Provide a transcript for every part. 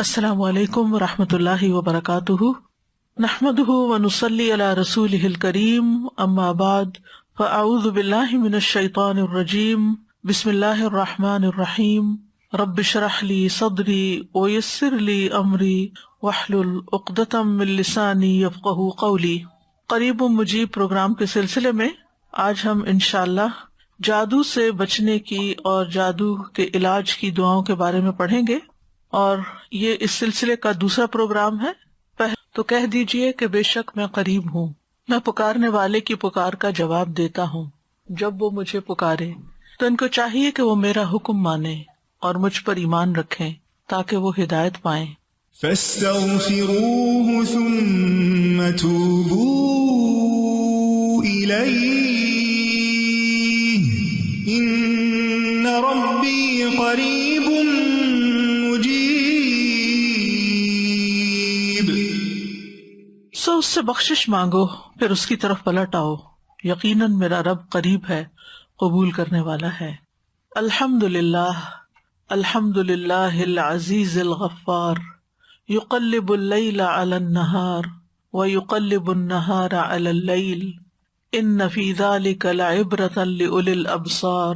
السلام علیکم ورحمۃ اللہ وبرکاتہ، نحمدہ ونصلی علی رسولہ الکریم، اما بعد فاعوذ باللہ من الشیطان الرجیم، بسم اللہ الرحمن الرحیم، رب اشرح لی صدری ویسر لی امری واحلل عقدۃ من لسانی یفقہوا قولی۔ قریب و مجیب پروگرام کے سلسلے میں آج ہم انشاءاللہ جادو سے بچنے کی اور جادو کے علاج کی دعاؤں کے بارے میں پڑھیں گے، اور یہ اس سلسلے کا دوسرا پروگرام ہے۔ تو کہہ دیجئے کہ بے شک میں قریب ہوں، میں پکارنے والے کی پکار کا جواب دیتا ہوں جب وہ مجھے پکارے۔ تو ان کو چاہیے کہ وہ میرا حکم مانیں اور مجھ پر ایمان رکھیں تاکہ وہ ہدایت پائیں۔ فاستغفروه ثم توبوا إليه إن ربي قريب مجيب۔ سو اس سے بخشش مانگو، پھر اس کی طرف پلٹ آؤ، یقیناً میرا رب قریب ہے، قبول کرنے والا ہے۔ الحمدللہ الحمدللہ العزیز الغفار، یقلب اللیل علی النہار ویقلب النہار علی اللیل، ان فی ذلک لعبرۃ لأولی الابصار،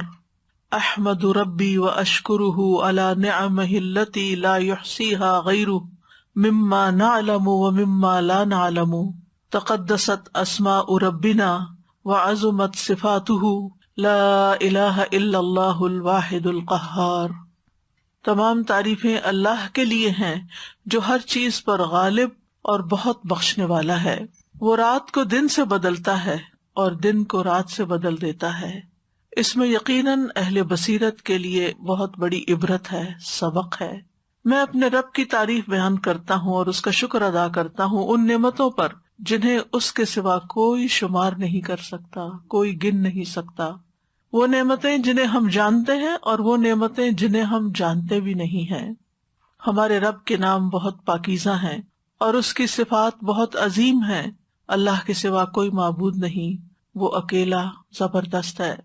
احمد ربی واشکرہ علی نعمہ التی لا یحصیہا غیرہ مما نعلم ومما لا نعلم، تقدست اسماء ربنا وعظمت صفاتہ، لا الہ الا اللہ الواحد القہار۔ تمام تعریفیں اللہ کے لیے ہیں جو ہر چیز پر غالب اور بہت بخشنے والا ہے۔ وہ رات کو دن سے بدلتا ہے اور دن کو رات سے بدل دیتا ہے۔ اس میں یقیناً اہل بصیرت کے لیے بہت بڑی عبرت ہے، سبق ہے۔ میں اپنے رب کی تعریف بیان کرتا ہوں اور اس کا شکر ادا کرتا ہوں ان نعمتوں پر جنہیں اس کے سوا کوئی شمار نہیں کر سکتا، کوئی گن نہیں سکتا۔ وہ نعمتیں جنہیں ہم جانتے ہیں اور وہ نعمتیں جنہیں ہم جانتے بھی نہیں ہیں۔ ہمارے رب کے نام بہت پاکیزہ ہیں اور اس کی صفات بہت عظیم ہیں۔ اللہ کے سوا کوئی معبود نہیں، وہ اکیلا زبردست ہے۔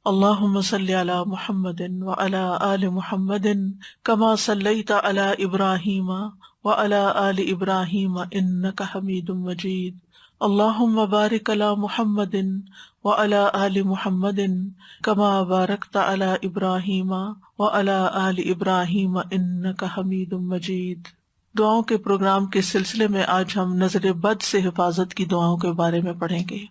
اللہم صلی علی محمد وعلی آل محمد کما صلیت علی ابراہیم وعلی آل ابراہیم انک حمید مجید۔ اللہم بارک علی محمد وعلی آل محمد کما بارکت علی ابراہیم وعلی آل ابراہیم انک حمید مجید۔ دعاؤں کے پروگرام کے سلسلے میں آج ہم نظر بد سے حفاظت کی دعاؤں کے بارے میں پڑھیں گے۔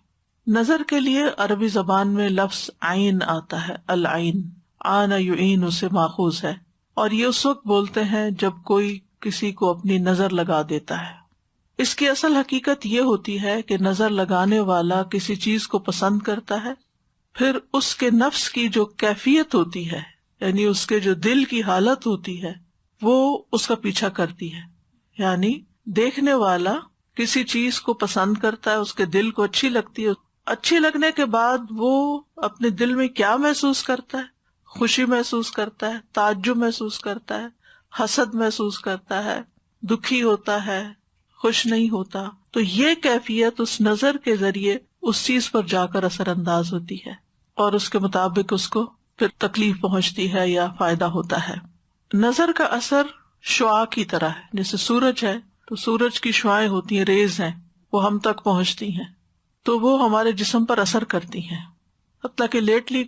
نظر کے لیے عربی زبان میں لفظ عین آتا ہے، العین، عان یعین سے ماخوذ ہے، اور یہ اس وقت بولتے ہیں جب کوئی کسی کو اپنی نظر لگا دیتا ہے۔ اس کی اصل حقیقت یہ ہوتی ہے کہ نظر لگانے والا کسی چیز کو پسند کرتا ہے، پھر اس کے نفس کی جو کیفیت ہوتی ہے، یعنی اس کے جو دل کی حالت ہوتی ہے، وہ اس کا پیچھا کرتی ہے۔ یعنی دیکھنے والا کسی چیز کو پسند کرتا ہے، اس کے دل کو اچھی لگتی ہے، اچھی لگنے کے بعد وہ اپنے دل میں کیا محسوس کرتا ہے؟ خوشی محسوس کرتا ہے، تعجب محسوس کرتا ہے، حسد محسوس کرتا ہے، دکھی ہوتا ہے، خوش نہیں ہوتا۔ تو یہ کیفیت اس نظر کے ذریعے اس چیز پر جا کر اثر انداز ہوتی ہے اور اس کے مطابق اس کو پھر تکلیف پہنچتی ہے یا فائدہ ہوتا ہے۔ نظر کا اثر شعاع کی طرح ہے، جیسے سورج ہے تو سورج کی شعائیں ہوتی ہیں، ریز ہیں، وہ ہم تک پہنچتی ہیں تو وہ ہمارے جسم پر اثر کرتی ہیں۔ حتیٰ کہ لیٹلی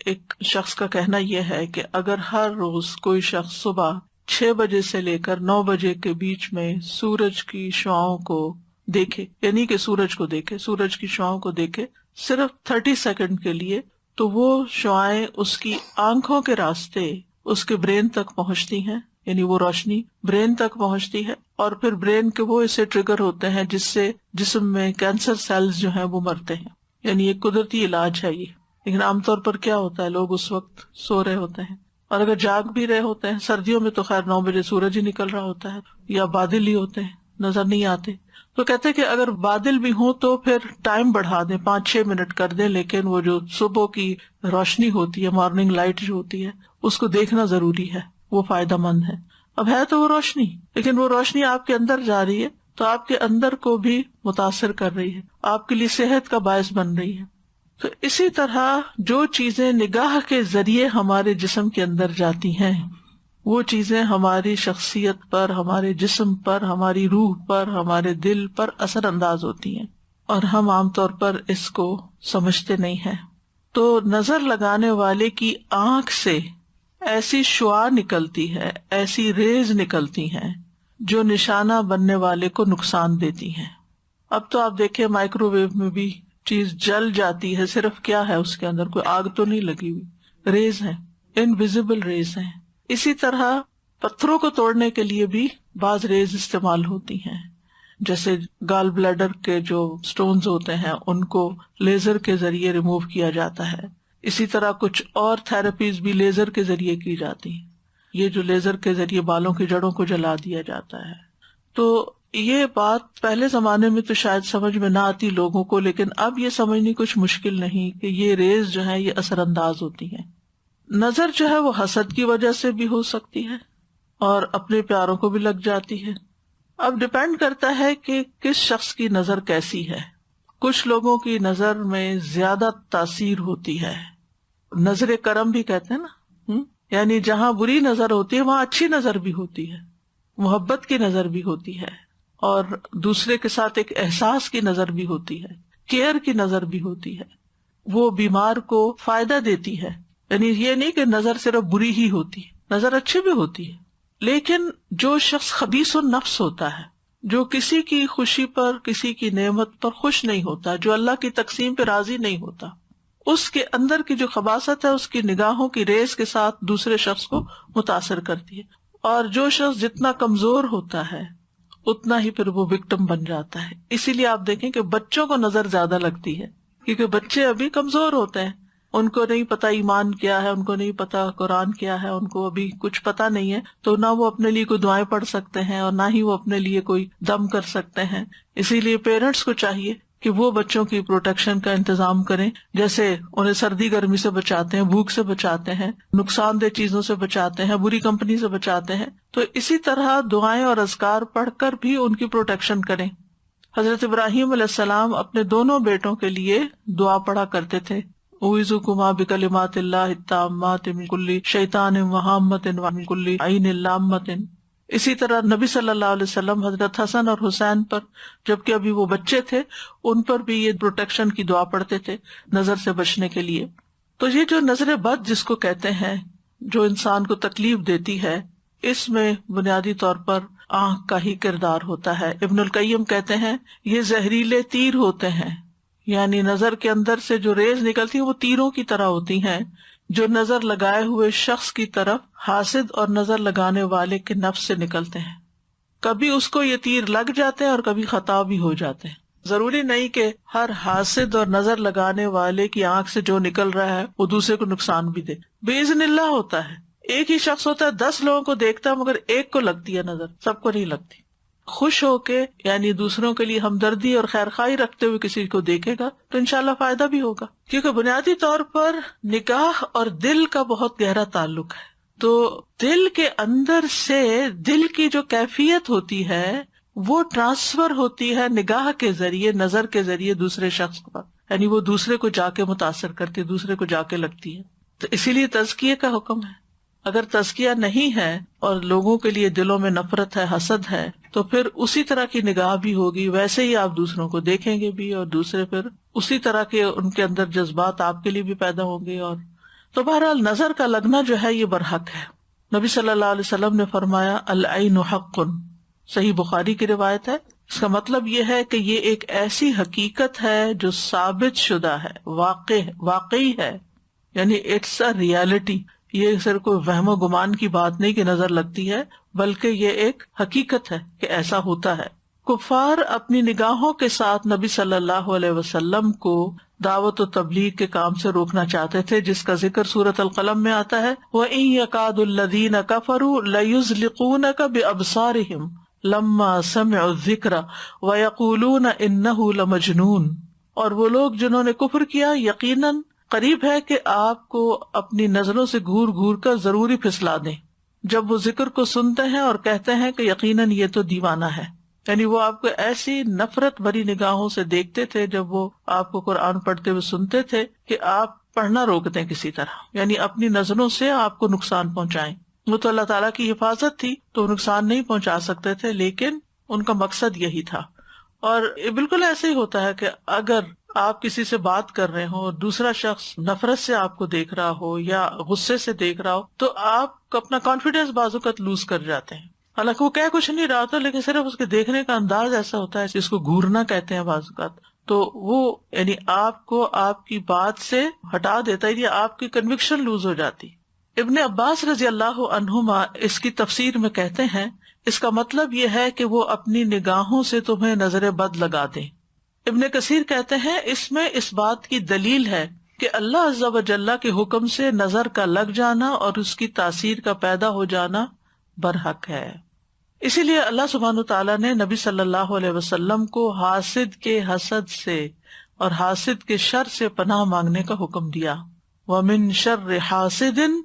ایک شخص کا کہنا یہ ہے کہ اگر ہر روز کوئی شخص صبح 6 بجے سے لے کر 9 بجے کے بیچ میں سورج کی شعاؤں کو دیکھے، یعنی کہ سورج کو دیکھے، سورج کی شعاؤں کو دیکھے صرف 30 سیکنڈ کے لیے، تو وہ شعائیں اس کی آنکھوں کے راستے اس کے برین تک پہنچتی ہیں، یعنی وہ روشنی برین تک پہنچتی ہے، اور پھر برین کے وہ اسے ٹریگر ہوتے ہیں جس سے جسم میں کینسر سیلز جو ہیں وہ مرتے ہیں۔ یعنی ایک قدرتی علاج ہے یہ۔ لیکن عام طور پر کیا ہوتا ہے، لوگ اس وقت سو رہے ہوتے ہیں، اور اگر جاگ بھی رہے ہوتے ہیں، سردیوں میں تو خیر 9 بجے سورج ہی نکل رہا ہوتا ہے، یا بادل ہی ہوتے ہیں، نظر نہیں آتے۔ تو کہتے ہیں کہ اگر بادل بھی ہوں تو پھر ٹائم بڑھا دیں، 5-6 منٹ کر دیں، لیکن وہ جو صبح کی روشنی ہوتی ہے، مارننگ لائٹ جو ہوتی ہے، اس کو دیکھنا ضروری ہے، وہ فائدہ مند ہے۔ اب ہے تو وہ روشنی، لیکن وہ روشنی آپ کے اندر جا رہی ہے تو آپ کے اندر کو بھی متاثر کر رہی ہے، آپ کے لیے صحت کا باعث بن رہی ہے۔ تو اسی طرح جو چیزیں نگاہ کے ذریعے ہمارے جسم کے اندر جاتی ہیں وہ چیزیں ہماری شخصیت پر، ہمارے جسم پر، ہماری روح پر، ہمارے دل پر اثر انداز ہوتی ہیں، اور ہم عام طور پر اس کو سمجھتے نہیں ہیں۔ تو نظر لگانے والے کی آنکھ سے ایسی شعاع نکلتی ہے، ایسی ریز نکلتی ہیں جو نشانہ بننے والے کو نقصان دیتی ہیں۔ اب تو آپ دیکھیں مائکرو ویو میں بھی چیز جل جاتی ہے، صرف کیا ہے اس کے اندر، کوئی آگ تو نہیں لگی ہوئی، ریز ہیں، انویزیبل ریز ہیں۔ اسی طرح پتھروں کو توڑنے کے لیے بھی بعض ریز استعمال ہوتی ہیں، جیسے گال بلیڈر کے جو سٹونز ہوتے ہیں ان کو لیزر کے ذریعے ریموو کیا جاتا ہے۔ اسی طرح کچھ اور تھراپیز بھی لیزر کے ذریعے کی جاتی ہیں، یہ جو لیزر کے ذریعے بالوں کی جڑوں کو جلا دیا جاتا ہے۔ تو یہ بات پہلے زمانے میں تو شاید سمجھ میں نہ آتی لوگوں کو، لیکن اب یہ سمجھنی کچھ مشکل نہیں کہ یہ ریز جو ہے یہ اثر انداز ہوتی ہیں۔ نظر جو ہے وہ حسد کی وجہ سے بھی ہو سکتی ہے اور اپنے پیاروں کو بھی لگ جاتی ہے۔ اب ڈپینڈ کرتا ہے کہ کس شخص کی نظر کیسی ہے۔ کچھ لوگوں کی نظر میں زیادہ تاثیر ہوتی ہے، نظر کرم بھی کہتے ہیں نا، یعنی جہاں بری نظر ہوتی ہے وہاں اچھی نظر بھی ہوتی ہے، محبت کی نظر بھی ہوتی ہے، اور دوسرے کے ساتھ ایک احساس کی نظر بھی ہوتی ہے، کیئر کی نظر بھی ہوتی ہے، وہ بیمار کو فائدہ دیتی ہے۔ یعنی یہ نہیں کہ نظر صرف بری ہی ہوتی ہے، نظر اچھی بھی ہوتی ہے، لیکن جو شخص خبیث النفس ہوتا ہے، جو کسی کی خوشی پر، کسی کی نعمت پر خوش نہیں ہوتا، جو اللہ کی تقسیم پہ راضی نہیں ہوتا، اس کے اندر کی جو خباثت ہے اس کی نگاہوں کی ریز کے ساتھ دوسرے شخص کو متاثر کرتی ہے، اور جو شخص جتنا کمزور ہوتا ہے اتنا ہی پھر وہ وکٹم بن جاتا ہے۔ اسی لیے آپ دیکھیں کہ بچوں کو نظر زیادہ لگتی ہے، کیونکہ بچے ابھی کمزور ہوتے ہیں، ان کو نہیں پتا ایمان کیا ہے، ان کو نہیں پتا قرآن کیا ہے، ان کو ابھی کچھ پتا نہیں ہے، تو نہ وہ اپنے لیے کوئی دعائیں پڑھ سکتے ہیں اور نہ ہی وہ اپنے لیے کوئی دم کر سکتے ہیں۔ اسی لیے پیرنٹس کو چاہیے کہ وہ بچوں کی پروٹیکشن کا انتظام کریں، جیسے انہیں سردی گرمی سے بچاتے ہیں، بھوک سے بچاتے ہیں، نقصان دہ چیزوں سے بچاتے ہیں، بری کمپنی سے بچاتے ہیں، تو اسی طرح دعائیں اور اذکار پڑھ کر بھی ان کی پروٹیکشن کریں۔ حضرت ابراہیم علیہ السلام اپنے دونوں بیٹوں کے لیے دعا پڑھا کرتے تھے، اعوذکما بکلمات اللہ التامات من کل شیطان وہامۃ ومن کل عین لامۃ۔ اسی طرح نبی صلی اللہ علیہ وسلم حضرت حسن اور حسین پر، جبکہ ابھی وہ بچے تھے، ان پر بھی یہ پروٹیکشن کی دعا پڑھتے تھے نظر سے بچنے کے لیے۔ تو یہ جو نظر بد جس کو کہتے ہیں، جو انسان کو تکلیف دیتی ہے، اس میں بنیادی طور پر آنکھ کا ہی کردار ہوتا ہے۔ ابن القیم کہتے ہیں یہ زہریلے تیر ہوتے ہیں، یعنی نظر کے اندر سے جو ریز نکلتی ہیں وہ تیروں کی طرح ہوتی ہیں، جو نظر لگائے ہوئے شخص کی طرف حاسد اور نظر لگانے والے کے نفس سے نکلتے ہیں۔ کبھی اس کو یہ تیر لگ جاتے ہیں اور کبھی خطا بھی ہو جاتے ہیں۔ ضروری نہیں کہ ہر حاسد اور نظر لگانے والے کی آنکھ سے جو نکل رہا ہے وہ دوسرے کو نقصان بھی دے، باذن اللہ ہوتا ہے۔ ایک ہی شخص ہوتا ہے، 10 لوگوں کو دیکھتا ہے مگر ایک کو لگتی ہے نظر، سب کو نہیں لگتی۔ خوش ہو کے یعنی دوسروں کے لیے ہمدردی اور خیرخواہی رکھتے ہوئے کسی کو دیکھے گا تو انشاءاللہ فائدہ بھی ہوگا، کیونکہ بنیادی طور پر نگاہ اور دل کا بہت گہرا تعلق ہے۔ تو دل کے اندر سے دل کی جو کیفیت ہوتی ہے وہ ٹرانسفر ہوتی ہے نگاہ کے ذریعے، نظر کے ذریعے دوسرے شخص پر، یعنی وہ دوسرے کو جا کے متاثر کرتی ہے، دوسرے کو جا کے لگتی ہے۔ تو اسی لیے تزکیے کا حکم ہے۔ اگر تزکیہ نہیں ہے اور لوگوں کے لیے دلوں میں نفرت ہے، حسد ہے، تو پھر اسی طرح کی نگاہ بھی ہوگی، ویسے ہی آپ دوسروں کو دیکھیں گے بھی، اور دوسرے پھر اسی طرح کے ان کے اندر جذبات آپ کے لیے بھی پیدا ہوں گے۔ اور تو بہرحال نظر کا لگنا جو ہے یہ برحق ہے۔ نبی صلی اللہ علیہ وسلم نے فرمایا العین حق، صحیح بخاری کی روایت ہے۔ اس کا مطلب یہ ہے کہ یہ ایک ایسی حقیقت ہے جو ثابت شدہ ہے، واقعی ہے، یعنی اٹس اے ریالٹی۔ یہ صرف کوئی وہم و گمان کی بات نہیں کہ نظر لگتی ہے، بلکہ یہ ایک حقیقت ہے کہ ایسا ہوتا ہے۔ کفار اپنی نگاہوں کے ساتھ نبی صلی اللہ علیہ وسلم کو دعوت و تبلیغ کے کام سے روکنا چاہتے تھے، جس کا ذکر سورۃ القلم میں آتا ہے، وَإِن يَكَادُ الَّذِينَ كَفَرُوا لَيُزْلِقُونَكَ بِأَبْصَارِهِمْ لَمَّا سَمِعُوا الذِّكْرَ وَيَقُولُونَ إِنَّهُ لَمَجْنُونٌ۔ اور وہ لوگ جنہوں نے کفر کیا یقیناً قریب ہے کہ آپ کو اپنی نظروں سے گھور گھور کر ضروری پھسلا دیں جب وہ ذکر کو سنتے ہیں اور کہتے ہیں کہ یقیناً یہ تو دیوانہ ہے۔ یعنی وہ آپ کو ایسی نفرت بھری نگاہوں سے دیکھتے تھے جب وہ آپ کو قرآن پڑھتے ہوئے سنتے تھے کہ آپ پڑھنا روک دیں کسی طرح، یعنی اپنی نظروں سے آپ کو نقصان پہنچائیں۔ وہ تو اللہ تعالیٰ کی حفاظت تھی تو نقصان نہیں پہنچا سکتے تھے، لیکن ان کا مقصد یہی تھا. اور یہ بالکل ایسے ہی ہوتا ہے کہ اگر آپ کسی سے بات کر رہے ہوں اور دوسرا شخص نفرت سے آپ کو دیکھ رہا ہو یا غصے سے دیکھ رہا ہو تو آپ اپنا کانفیڈینس بعض اوقات لوز کر جاتے ہیں. حالانکہ وہ کہہ کچھ نہیں رہا ہوتا، لیکن صرف اس کے دیکھنے کا انداز ایسا ہوتا ہے جس کو گھورنا کہتے ہیں بعض اوقات، تو وہ یعنی آپ کو آپ کی بات سے ہٹا دیتا ہے، یا آپ کی کنوکشن لوز ہو جاتی. ابن عباس رضی اللہ عنہما اس کی تفسیر میں کہتے ہیں اس کا مطلب یہ ہے کہ وہ اپنی نگاہوں سے تمہیں نظر بد لگا دیں. ابن کثیر کہتے ہیں اس میں اس بات کی دلیل ہے کہ اللہ عز و جل کے حکم سے نظر کا لگ جانا اور اس کی تاثیر کا پیدا ہو جانا برحق ہے. اسی لیے اللہ سبحانہ وتعالیٰ نے نبی صلی اللہ علیہ وسلم کو حاسد کے حسد سے اور حاسد کے شر سے پناہ مانگنے کا حکم دیا. وَمِن شَرِّ حَاسِدٍ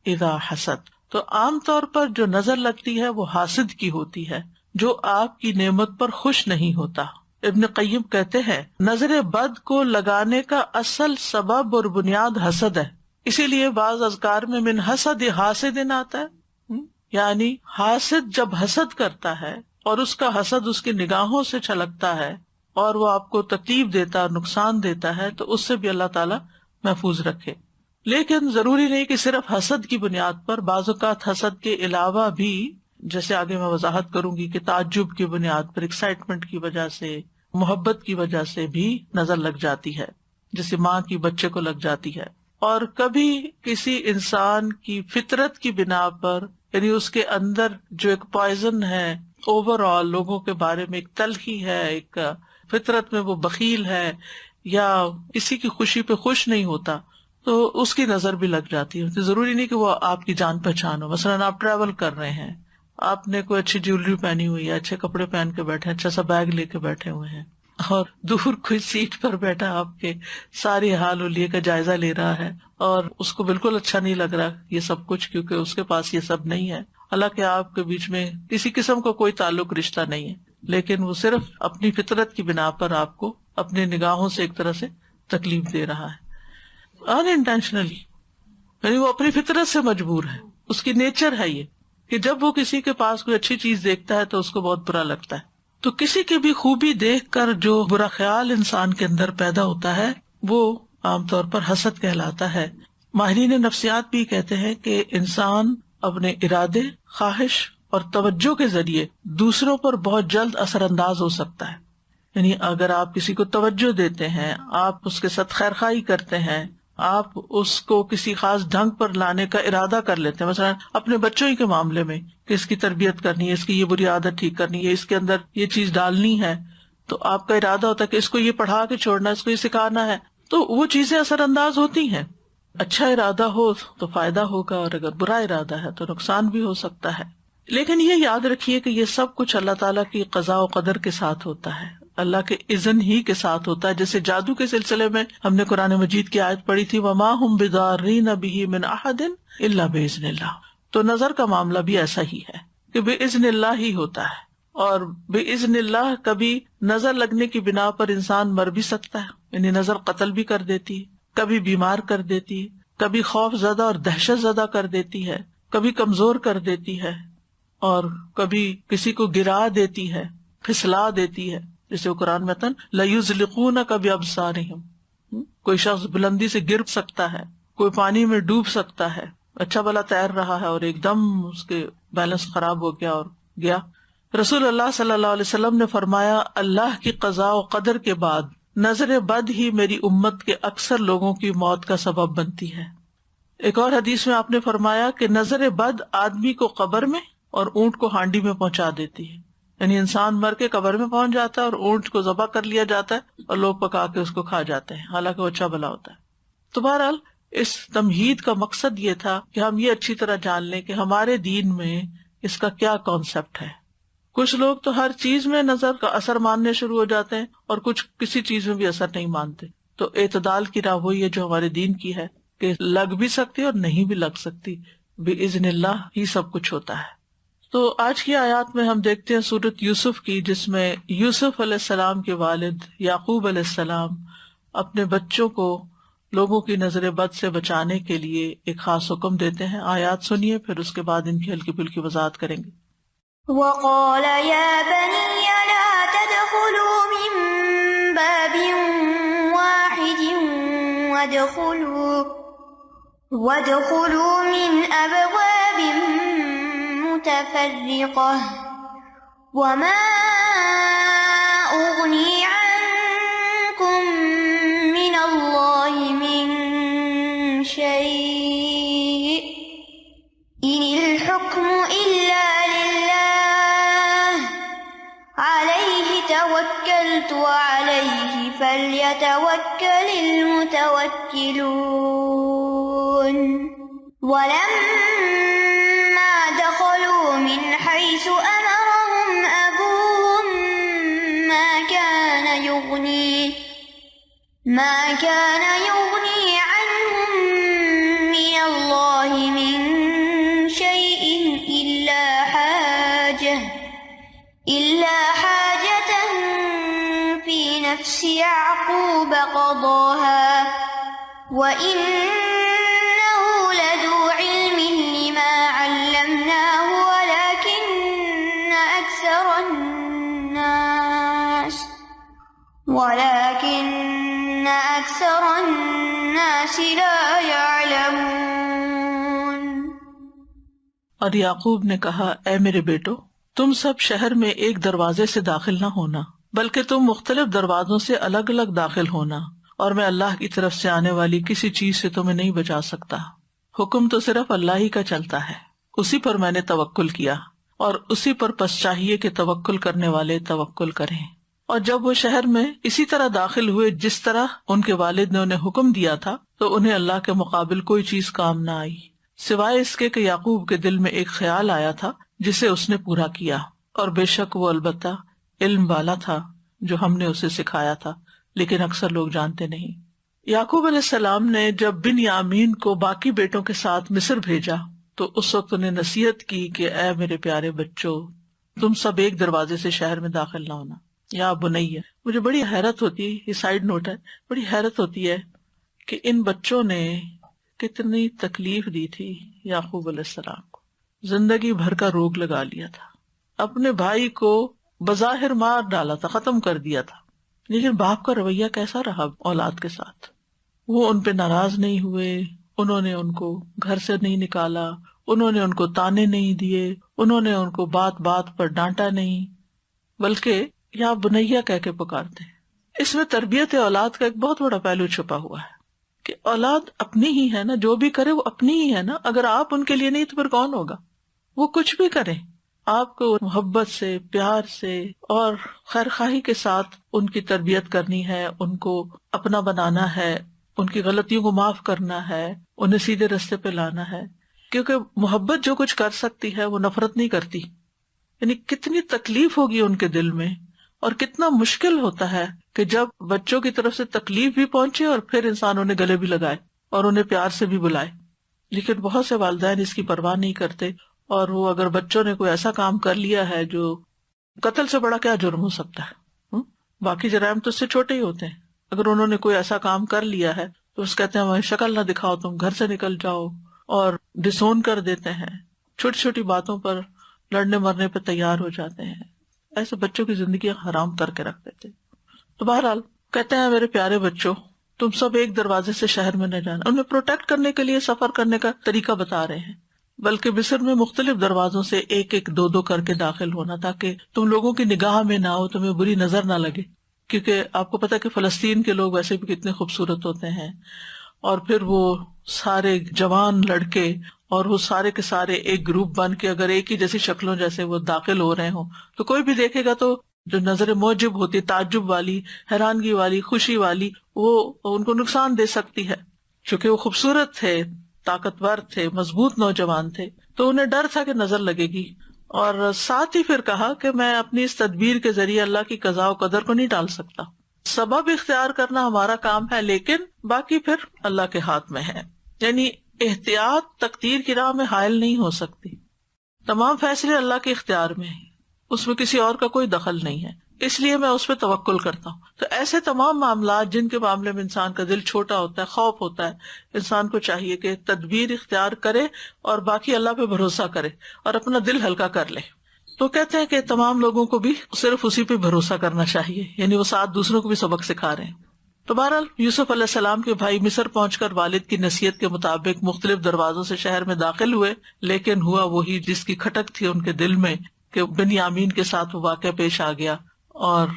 اذا حسد. تو عام طور پر جو نظر لگتی ہے وہ حاسد کی ہوتی ہے جو آپ کی نعمت پر خوش نہیں ہوتا. ابن قیم کہتے ہیں نظر بد کو لگانے کا اصل سبب اور بنیاد حسد ہے. اسی لیے بعض اذکار میں من حسد حاسد آتا ہے، یعنی حاسد جب حسد کرتا ہے اور اس کا حسد اس کی نگاہوں سے چھلکتا ہے اور وہ آپ کو تکلیف دیتا ہے، نقصان دیتا ہے، تو اس سے بھی اللہ تعالیٰ محفوظ رکھے. لیکن ضروری نہیں کہ صرف حسد کی بنیاد پر، بعض اوقات حسد کے علاوہ بھی، جیسے آگے میں وضاحت کروں گی کہ تعجب کی بنیاد پر، ایکسائٹمنٹ کی وجہ سے، محبت کی وجہ سے بھی نظر لگ جاتی ہے، جیسے ماں کی بچے کو لگ جاتی ہے. اور کبھی کسی انسان کی فطرت کی بنا پر، یعنی اس کے اندر جو ایک پوائزن ہے، اوور آل لوگوں کے بارے میں ایک تلخی ہے، ایک فطرت میں وہ بخیل ہے یا کسی کی خوشی پہ خوش نہیں ہوتا، تو اس کی نظر بھی لگ جاتی ہے. ضروری نہیں کہ وہ آپ کی جان پہچان ہو. مثلاً آپ ٹریول کر رہے ہیں، آپ نے کوئی اچھی جیولری پہنی ہوئی ہے، اچھے کپڑے پہن کے بیٹھے ہیں، اچھا سا بیگ لے کے بیٹھے ہوئے ہیں، اور دور کوئی سیٹ پر بیٹھا آپ کے ساری حال و لیے کا جائزہ لے رہا ہے اور اس کو بالکل اچھا نہیں لگ رہا یہ سب کچھ، کیونکہ اس کے پاس یہ سب نہیں ہے. حالانکہ آپ کے بیچ میں کسی قسم کا کوئی تعلق رشتہ نہیں ہے، لیکن وہ صرف اپنی فطرت کی بنا پر آپ کو اپنی نگاہوں سے ایک طرح سے تکلیف دے رہا ہے ان انٹینشنلی، یعنی وہ اپنی فطرت سے مجبور ہے، اس کی نیچر ہے یہ کہ جب وہ کسی کے پاس کوئی اچھی چیز دیکھتا ہے تو اس کو بہت برا لگتا ہے. تو کسی کی بھی خوبی دیکھ کر جو برا خیال انسان کے اندر پیدا ہوتا ہے وہ عام طور پر حسد کہلاتا ہے. ماہرین نفسیات بھی کہتے ہیں کہ انسان اپنے ارادے، خواہش اور توجہ کے ذریعے دوسروں پر بہت جلد اثر انداز ہو سکتا ہے. یعنی اگر آپ کسی کو توجہ دیتے ہیں، آپ اس کے ساتھ خیر خواہی کرتے ہیں، آپ اس کو کسی خاص ڈھنگ پر لانے کا ارادہ کر لیتے ہیں، مثلا اپنے بچوں ہی کے معاملے میں کہ اس کی تربیت کرنی ہے، اس کی یہ بری عادت ٹھیک کرنی ہے، اس کے اندر یہ چیز ڈالنی ہے، تو آپ کا ارادہ ہوتا ہے کہ اس کو یہ پڑھا کے چھوڑنا ہے، اس کو یہ سکھانا ہے، تو وہ چیزیں اثر انداز ہوتی ہیں. اچھا ارادہ ہو تو فائدہ ہوگا، اور اگر برا ارادہ ہے تو نقصان بھی ہو سکتا ہے. لیکن یہ یاد رکھیے کہ یہ سب کچھ اللہ تعالیٰ کی قضاء و قدر کے ساتھ ہوتا ہے، اللہ کے اذن ہی کے ساتھ ہوتا ہے. جیسے جادو کے سلسلے میں ہم نے قرآن مجید کی آیت پڑھی تھی وَمَا هُمْ بِضَارِّينَ بِهِ مِنْ أَحَدٍ إِلَّا بِإِذْنِ اللَّهِ. تو نظر کا معاملہ بھی ایسا ہی ہے کہ بِإِذْنِ اللَّهِ ہی ہوتا ہے، اور بِإِذْنِ اللَّهِ کبھی نظر لگنے کی بنا پر انسان مر بھی سکتا ہے، یعنی نظر قتل بھی کر دیتی ہے، کبھی بیمار کر دیتی ہے، کبھی خوف زدہ اور دہشت زدہ کر دیتی ہے، کبھی کمزور کر دیتی ہے، اور کبھی کسی کو گرا دیتی ہے، پھسلا دیتی ہے. جیسے وہ قرآن میں تن لَيُزْلِقُونَكَ بِأَبْصَارِهِمْ، کوئی شخص بلندی سے گر سکتا ہے، کوئی پانی میں ڈوب سکتا ہے، اچھا بھلا تیر رہا ہے اور ایک دم اس کے بیلنس خراب ہو گیا اور گیا. رسول اللہ صلی اللہ علیہ وسلم نے فرمایا اللہ کی قضاء و قدر کے بعد نظر بد ہی میری امت کے اکثر لوگوں کی موت کا سبب بنتی ہے. ایک اور حدیث میں آپ نے فرمایا کہ نظر بد آدمی کو قبر میں اور اونٹ کو ہانڈی میں پہنچا دیتی ہے، یعنی انسان مر کے قبر میں پہنچ جاتا ہے اور اونٹ کو ذبح کر لیا جاتا ہے اور لوگ پکا کے اس کو کھا جاتے ہیں، حالانکہ وہ اچھا بھلا ہوتا ہے. تو بہرحال اس تمہید کا مقصد یہ تھا کہ ہم یہ اچھی طرح جان لیں کہ ہمارے دین میں اس کا کیا کانسیپٹ ہے. کچھ لوگ تو ہر چیز میں نظر کا اثر ماننے شروع ہو جاتے ہیں اور کچھ کسی چیز میں بھی اثر نہیں مانتے. تو اعتدال کی راہ وہی ہے جو ہمارے دین کی ہے کہ لگ بھی سکتی اور نہیں بھی لگ سکتی، بِإِذْنِ اللہ ہی سب کچھ ہوتا ہے. تو آج کی آیات میں ہم دیکھتے ہیں سورۃ یوسف کی، جس میں یوسف علیہ السلام کے والد یعقوب علیہ السلام اپنے بچوں کو لوگوں کی نظر بد سے بچانے کے لیے ایک خاص حکم دیتے ہیں. آیات سنیے پھر اس کے بعد ان کی ہلکی پھلکی وضاحت کریں گے. وقال يا بني لا تدخلوا من باب واحد وادخلوا من أبواب متفرقة وما أغني عنكم من الله من شيء إن الحكم إلا لله عليه توكلت وعليه فليتوكل المتوكلون. ولما دخلوا من حيث أمرهم أبوهم ما كان يغني عنهم من الله من شيء إلا حاجة في نفس يعقوب قضاها وإنه لذو علم لما علمناه ولكن أكثر الناس لا يعلمون. اور یعقوب نے کہا اے میرے بیٹو تم سب شہر میں ایک دروازے سے داخل نہ ہونا بلکہ تم مختلف دروازوں سے الگ الگ داخل ہونا، اور میں اللہ کی طرف سے آنے والی کسی چیز سے تمہیں نہیں بچا سکتا. حکم تو صرف اللہ ہی کا چلتا ہے، اسی پر میں نے توکل کیا اور اسی پر پس چاہیے کہ توکل کرنے والے توکل کریں. اور جب وہ شہر میں اسی طرح داخل ہوئے جس طرح ان کے والد نے انہیں حکم دیا تھا تو انہیں اللہ کے مقابل کوئی چیز کام نہ آئی سوائے اس کے کہ یعقوب کے دل میں ایک خیال آیا تھا جسے اس نے پورا کیا، اور بے شک وہ البتہ علم والا تھا جو ہم نے اسے سکھایا تھا، لیکن اکثر لوگ جانتے نہیں. یعقوب علیہ السلام نے جب بنیامین کو باقی بیٹوں کے ساتھ مصر بھیجا تو اس وقت انہیں نصیحت کی کہ اے میرے پیارے بچوں تم سب ایک دروازے سے شہر میں داخل نہ ہونا. یا بنیہ، مجھے بڑی حیرت ہوتی ہے، یہ سائیڈ نوٹ ہے، بڑی حیرت ہوتی ہے کہ ان بچوں نے کتنی تکلیف دی تھی یعقوب علیہ السلام کو. زندگی بھر کا روگ لگا لیا تھا، اپنے بھائی کو بظاہر مار ڈالا تھا، ختم کر دیا تھا، لیکن باپ کا رویہ کیسا رہا اولاد کے ساتھ؟ وہ ان پہ ناراض نہیں ہوئے، انہوں نے ان کو گھر سے نہیں نکالا، انہوں نے ان کو تانے نہیں دیے، انہوں نے ان کو بات بات پر ڈانٹا نہیں، بلکہ یا بنیا کہہ کے پکارتے ہیں. اس میں تربیت اولاد کا ایک بہت بڑا پہلو چھپا ہوا ہے کہ اولاد اپنی ہی ہے نا، جو بھی کرے وہ اپنی ہی ہے نا. اگر آپ ان کے لیے نہیں تو پھر کون ہوگا؟ وہ کچھ بھی کریں، آپ کو محبت سے، پیار سے اور خیر خواہی کے ساتھ ان کی تربیت کرنی ہے، ان کو اپنا بنانا ہے، ان کی غلطیوں کو معاف کرنا ہے، انہیں سیدھے راستے پہ لانا ہے. کیونکہ محبت جو کچھ کر سکتی ہے وہ نفرت نہیں کرتی. یعنی کتنی تکلیف ہوگی ان کے دل میں، اور کتنا مشکل ہوتا ہے کہ جب بچوں کی طرف سے تکلیف بھی پہنچے اور پھر انسان انہیں گلے بھی لگائے اور انہیں پیار سے بھی بلائے. لیکن بہت سے والدین اس کی پرواہ نہیں کرتے، اور وہ اگر بچوں نے کوئی ایسا کام کر لیا ہے جو قتل سے بڑا کیا جرم ہو سکتا ہے، باقی جرائم تو اس سے چھوٹے ہی ہوتے ہیں، اگر انہوں نے کوئی ایسا کام کر لیا ہے تو اس کہتے ہیں شکل نہ دکھاؤ، تم گھر سے نکل جاؤ، اور ڈسون کر دیتے ہیں، چھوٹی چھوٹی باتوں پر لڑنے مرنے پہ تیار ہو جاتے ہیں. ایسے بچوں کی زندگی حرام کر کے رکھ دیتے. تو بہرحال کہتے ہیں میرے پیارے بچوں تم سب ایک دروازے سے شہر میں نہ جانا. انہیں پروٹیکٹ کرنے کے لیے سفر کرنے کا طریقہ بتا رہے ہیں، بلکہ مصر میں مختلف دروازوں سے ایک ایک دو دو کر کے داخل ہونا تاکہ تم لوگوں کی نگاہ میں نہ ہو، تمہیں بری نظر نہ لگے. کیونکہ آپ کو پتا کہ فلسطین کے لوگ ویسے بھی کتنے خوبصورت ہوتے ہیں، اور پھر وہ سارے جوان لڑکے اور وہ سارے کے سارے ایک گروپ بن کے اگر ایک ہی جیسی شکلوں جیسے وہ داخل ہو رہے ہوں تو کوئی بھی دیکھے گا تو جو نظر موجب ہوتی، تعجب والی، حیرانگی والی، خوشی والی، وہ ان کو نقصان دے سکتی ہے. چونکہ وہ خوبصورت تھے، طاقتور تھے، مضبوط نوجوان تھے، تو انہیں ڈر تھا کہ نظر لگے گی. اور ساتھ ہی پھر کہا کہ میں اپنی اس تدبیر کے ذریعے اللہ کی قضاء و قدر کو نہیں ٹال سکتا. سبب اختیار کرنا ہمارا کام ہے، لیکن باقی پھر اللہ کے ہاتھ میں ہے. یعنی احتیاط تقدیر کی راہ میں حائل نہیں ہو سکتی. تمام فیصلے اللہ کے اختیار میں ہیں، اس میں کسی اور کا کوئی دخل نہیں ہے. اس لیے میں اس پہ توکل کرتا ہوں. تو ایسے تمام معاملات جن کے معاملے میں انسان کا دل چھوٹا ہوتا ہے، خوف ہوتا ہے، انسان کو چاہیے کہ تدبیر اختیار کرے اور باقی اللہ پہ بھروسہ کرے اور اپنا دل ہلکا کر لے. تو کہتے ہیں کہ تمام لوگوں کو بھی صرف اسی پہ بھروسہ کرنا چاہیے، یعنی وہ ساتھ دوسروں کو بھی سبق سکھا رہے ہیں. تو بہرحال یوسف علیہ السلام کے بھائی مصر پہنچ کر والد کی نصیحت کے مطابق مختلف دروازوں سے شہر میں داخل ہوئے، لیکن ہوا وہی جس کی کھٹک تھی ان کے دل میں کہ بنیامین کے ساتھ وہ واقعہ پیش آ گیا اور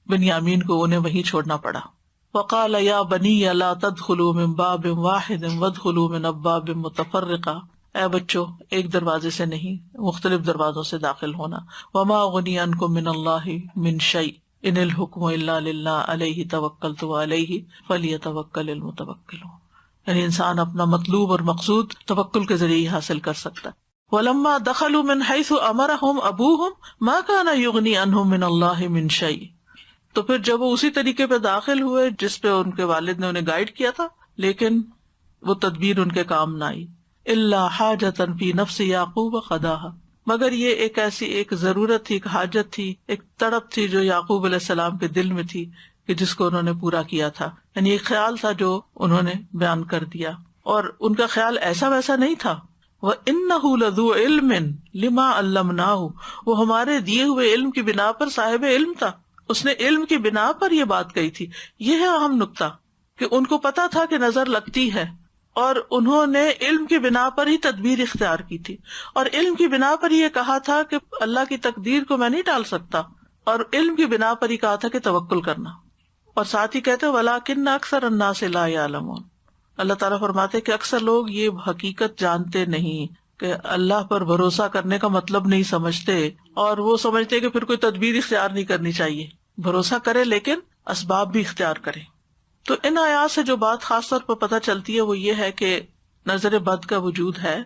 بنیامین کو انہیں وہیں چھوڑنا پڑا. وقال یا بنی لا تدخلوا من باب واحد وادخلوا من ابواب متفرقہ، اے بچوں ایک دروازے سے نہیں مختلف دروازوں سے داخل ہونا. وما اغنی عنکم من اللہ من شیء ان الحکم الا للہ علیہ توکلت وعلیہ فلیتوکل المتوکلون. یعنی انسان اپنا مطلوب اور مقصود توکل کے ذریعے حاصل کر سکتا ہے. وَلَمَّا دَخَلُوا مِنْ حَيْثُ أَمَرَهُمْ أَبُوهُمْ مَا كَانَ يُغْنِي عَنْهُمْ مِنَ اللَّهِ مِنْ شَيْءٍ. تو پھر جب وہ اسی طریقے پہ داخل ہوئے جس پہ ان کے والد نے انہیں گائیڈ کیا تھا، لیکن وہ تدبیر ان کے کام نہ آئی. إِلَّا حَاجَةً فِي نَفْسِ يَعْقُوبَ قَضَاهَا، مگر یہ ایک ایسی ایک ضرورت تھی، ایک حاجت تھی، ایک تڑپ تھی جو یعقوب علیہ السلام کے دل میں تھی کہ جس کو انہوں نے پورا کیا تھا. یعنی ایک خیال تھا جو انہوں نے بیان کر دیا، اور ان کا خیال ایسا ویسا نہیں تھا. وَإِنَّهُ لَذُو عِلْمٍ لِمَا عَلَّمْنَاهُ، وہ ہمارے دیے ہوئے علم کی بنا پر صاحب علم تھا. اس نے علم کی بنا پر یہ بات کہی تھی. یہ ہے اہم نقطہ کہ ان کو پتا تھا کہ نظر لگتی ہے، اور انہوں نے علم کی بنا پر ہی تدبیر اختیار کی تھی، اور علم کی بنا پر یہ کہا تھا کہ اللہ کی تقدیر کو میں نہیں ٹال سکتا، اور علم کی بنا پر ہی کہا تھا کہ توکل کرنا. اور ساتھ ہی کہتے وَلَٰكِنَّ أَكْثَرَ النَّاسِ لَا يَعْلَمُونَ، اللہ تعالیٰ فرماتے کہ اکثر لوگ یہ حقیقت جانتے نہیں کہ اللہ پر بھروسہ کرنے کا مطلب نہیں سمجھتے، اور وہ سمجھتے کہ پھر کوئی تدبیر اختیار نہیں کرنی چاہیے. بھروسہ کرے لیکن اسباب بھی اختیار کرے. تو ان آیات سے جو بات خاص طور پر پتہ چلتی ہے وہ یہ ہے کہ نظر بد کا وجود ہے،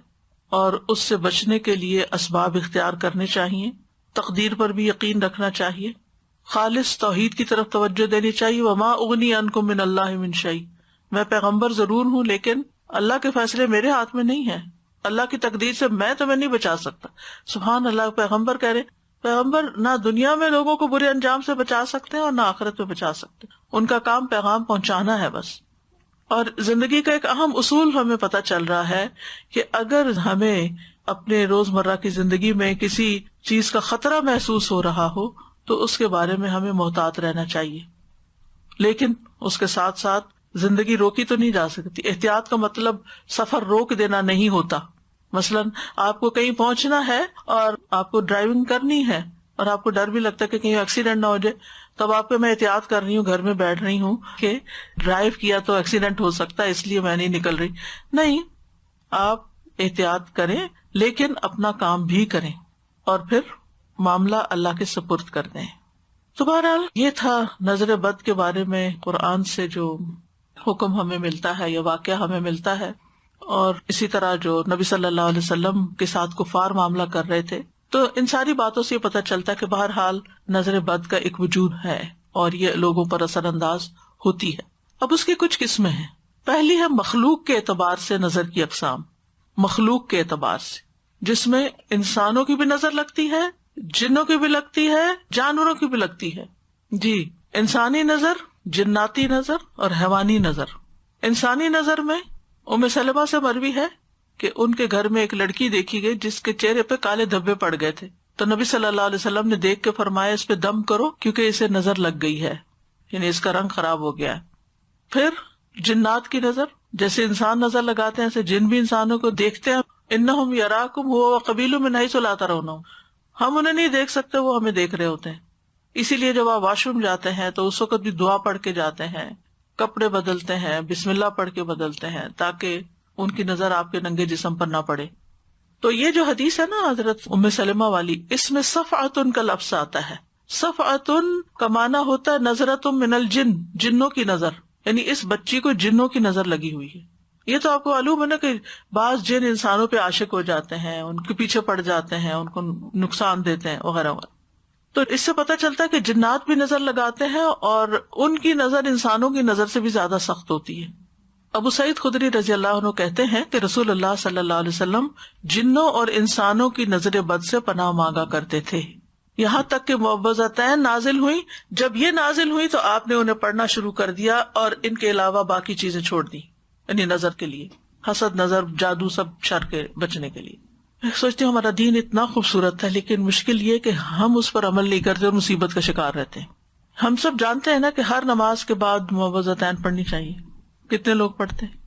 اور اس سے بچنے کے لیے اسباب اختیار کرنے چاہیے، تقدیر پر بھی یقین رکھنا چاہیے، خالص توحید کی طرف توجہ دینی چاہیے. وما اغنی عنکم من اللہ من شیء، میں پیغمبر ضرور ہوں لیکن اللہ کے فیصلے میرے ہاتھ میں نہیں ہیں، اللہ کی تقدیر سے میں تمہیں نہیں بچا سکتا. سبحان اللہ. پیغمبر کہہ رہے پیغمبر نہ دنیا میں لوگوں کو برے انجام سے بچا سکتے ہیں اور نہ آخرت میں بچا سکتے، ان کا کام پیغام پہنچانا ہے بس. اور زندگی کا ایک اہم اصول ہمیں پتہ چل رہا ہے کہ اگر ہمیں اپنے روزمرہ کی زندگی میں کسی چیز کا خطرہ محسوس ہو رہا ہو تو اس کے بارے میں ہمیں محتاط رہنا چاہیے، لیکن اس کے ساتھ ساتھ زندگی روکی تو نہیں جا سکتی. احتیاط کا مطلب سفر روک دینا نہیں ہوتا. مثلاً آپ کو کہیں پہنچنا ہے اور آپ کو ڈرائیونگ کرنی ہے اور آپ کو ڈر بھی لگتا ہے کہ کہیں ایکسیڈنٹ نہ ہو جائے، تب آپ کو میں احتیاط کر رہی ہوں، گھر میں بیٹھ رہی ہوں کہ ڈرائیو کیا تو ایکسیڈنٹ ہو سکتا ہے اس لیے میں نہیں نکل رہی. نہیں، آپ احتیاط کریں لیکن اپنا کام بھی کریں اور پھر معاملہ اللہ کے سپرد کر دیں. تو بہرحال یہ تھا نظر بد کے بارے میں قرآن سے جو حکم ہمیں ملتا ہے یا واقعہ ہمیں ملتا ہے، اور اسی طرح جو نبی صلی اللہ علیہ وسلم کے ساتھ کفار معاملہ کر رہے تھے. تو ان ساری باتوں سے یہ پتہ چلتا ہے کہ بہرحال نظر بد کا ایک وجود ہے اور یہ لوگوں پر اثر انداز ہوتی ہے. اب اس کی کچھ قسمیں ہیں. پہلی ہے مخلوق کے اعتبار سے نظر کی اقسام. مخلوق کے اعتبار سے جس میں انسانوں کی بھی نظر لگتی ہے، جنوں کی بھی لگتی ہے، جانوروں کی بھی لگتی ہے. جی، انسانی نظر، جناتی نظر اور حیوانی نظر. انسانی نظر میں ام سلمہ سے مروی ہے کہ ان کے گھر میں ایک لڑکی دیکھی گئی جس کے چہرے پہ کالے دھبے پڑ گئے تھے. تو نبی صلی اللہ علیہ وسلم نے دیکھ کے فرمایا اس پہ دم کرو کیونکہ اسے نظر لگ گئی ہے، یعنی اس کا رنگ خراب ہو گیا ہے. پھر جنات کی نظر، جیسے انسان نظر لگاتے ہیں ایسے جن بھی انسانوں کو دیکھتے ہیں. انہم یراکم هو وقبیلہ من حیث لا ترونہم، ہم انہیں نہیں دیکھ سکتے، وہ ہمیں دیکھ رہے ہوتے ہیں. اسی لیے جب آپ واش روم جاتے ہیں تو اس وقت بھی دعا پڑھ کے جاتے ہیں، کپڑے بدلتے ہیں، بسم اللہ پڑھ کے بدلتے ہیں تاکہ ان کی نظر آپ کے ننگے جسم پر نہ پڑے. تو یہ جو حدیث ہے نا حضرت ام سلمہ والی، اس میں صفعۃ کا لفظ آتا ہے. صفعۃ کا معنی ہوتا ہے نظرۃ من الجن، جنوں کی نظر، یعنی اس بچی کو جنوں کی نظر لگی ہوئی ہے. یہ تو آپ کو معلوم ہے نا کہ بعض جن انسانوں پہ عاشق ہو جاتے ہیں، ان کے پیچھے پڑ جاتے ہیں، ان کو نقصان دیتے ہیں وغیرہ وغیرہ. تو اس سے پتہ چلتا ہے کہ جنات بھی نظر لگاتے ہیں اور ان کی نظر انسانوں کی نظر سے بھی زیادہ سخت ہوتی ہے. ابو سعید خدری رضی اللہ عنہ کہتے ہیں کہ رسول اللہ صلی اللہ علیہ وسلم جنوں اور انسانوں کی نظر بد سے پناہ مانگا کرتے تھے. یہاں تک کہ معوذتین نازل ہوئی. جب یہ نازل ہوئی تو آپ نے انہیں پڑھنا شروع کر دیا اور ان کے علاوہ باقی چیزیں چھوڑ دی، یعنی نظر کے لیے، حسد، نظر، جادو، سب شر کے بچنے کے لیے. میں سوچتی ہوں ہمارا دین اتنا خوبصورت ہے، لیکن مشکل یہ کہ ہم اس پر عمل نہیں کرتے اور مصیبت کا شکار رہتے ہیں. ہم سب جانتے ہیں نا کہ ہر نماز کے بعد معوذتین پڑھنی چاہیے. کتنے لوگ پڑھتے ہیں؟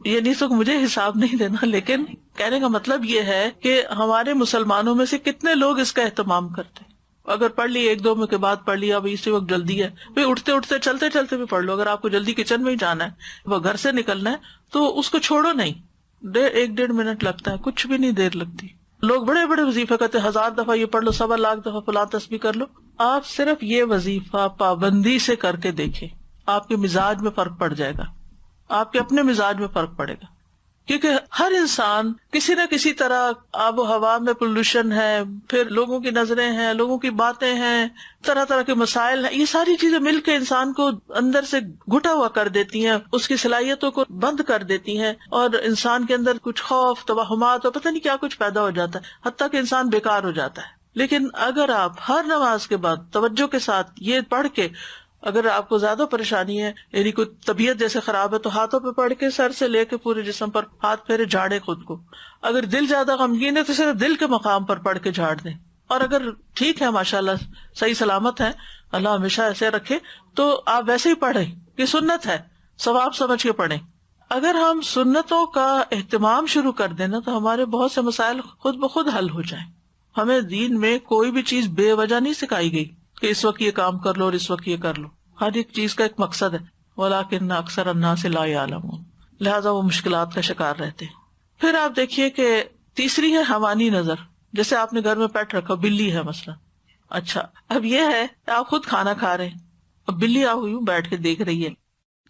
یہ نہیں تو مجھے حساب نہیں دینا، لیکن کہنے کا مطلب یہ ہے کہ ہمارے مسلمانوں میں سے کتنے لوگ اس کا اہتمام کرتے ہیں. اگر پڑھ لی ایک دو میں کے بعد پڑھ لیا، اب اسی وقت جلدی ہے، بھائی اٹھتے اٹھتے چلتے چلتے بھی پڑھ لو. اگر آپ کو جلدی کچن میں ہی جانا ہے، وہ گھر سے نکلنا ہے، تو اس کو چھوڑو نہیں. 1-1.5 منٹ لگتا ہے، کچھ بھی نہیں دیر لگتی. لوگ بڑے بڑے وظیفے کرتے، 1000 دفعہ یہ پڑھ لو، 1.25 دفعہ فلاں تسبیح کر لو. آپ صرف یہ وظیفہ پابندی سے کر کے دیکھیں، آپ کے مزاج میں فرق پڑ جائے گا، آپ کے اپنے مزاج میں فرق پڑے گا. کیونکہ ہر انسان کسی نہ کسی طرح، آب و ہوا میں پولوشن ہے، پھر لوگوں کی نظریں ہیں، لوگوں کی باتیں ہیں، طرح طرح کے مسائل ہیں، یہ ساری چیزیں مل کے انسان کو اندر سے گھٹا ہوا کر دیتی ہیں، اس کی صلاحیتوں کو بند کر دیتی ہیں، اور انسان کے اندر کچھ خوف، توہمات اور پتہ نہیں کیا کچھ پیدا ہو جاتا ہے، حتیٰ کہ انسان بیکار ہو جاتا ہے. لیکن اگر آپ ہر نماز کے بعد توجہ کے ساتھ یہ پڑھ کے، اگر آپ کو زیادہ پریشانی ہے، یعنی کوئی طبیعت جیسے خراب ہے، تو ہاتھوں پہ پڑھ کے سر سے لے کے پورے جسم پر ہاتھ پھیرے، جھاڑے خود کو. اگر دل زیادہ غمگین ہے تو صرف دل کے مقام پر پڑھ کے جھاڑ دیں. اور اگر ٹھیک ہے، ماشاءاللہ صحیح سلامت ہے، اللہ ہمیشہ ایسے رکھے، تو آپ ویسے ہی پڑھیں. یہ سنت ہے، ثواب سمجھ کے پڑھیں. اگر ہم سنتوں کا اہتمام شروع کر دیں نا، تو ہمارے بہت سے مسائل خود بخود حل ہو جائیں. ہمیں دین میں کوئی بھی چیز بے وجہ نہیں سکھائی گئی کہ اس وقت یہ کام کر لو اور اس وقت یہ کر لو. ہر ایک چیز کا ایک مقصد ہے. وَلَٰكِنَّ أَكْثَرَ النَّاسِ لَا يَعْلَمُونَ. لہٰذا وہ مشکلات کا شکار رہتے ہیں. پھر آپ دیکھیے کہ تیسری ہے حوانی نظر. جیسے آپ نے گھر میں پیٹ رکھا، بلی ہے مثلا. اچھا، اب یہ ہے آپ خود کھانا کھا رہے ہیں، اب بلی آپ یوں بیٹھ کے دیکھ رہی ہے،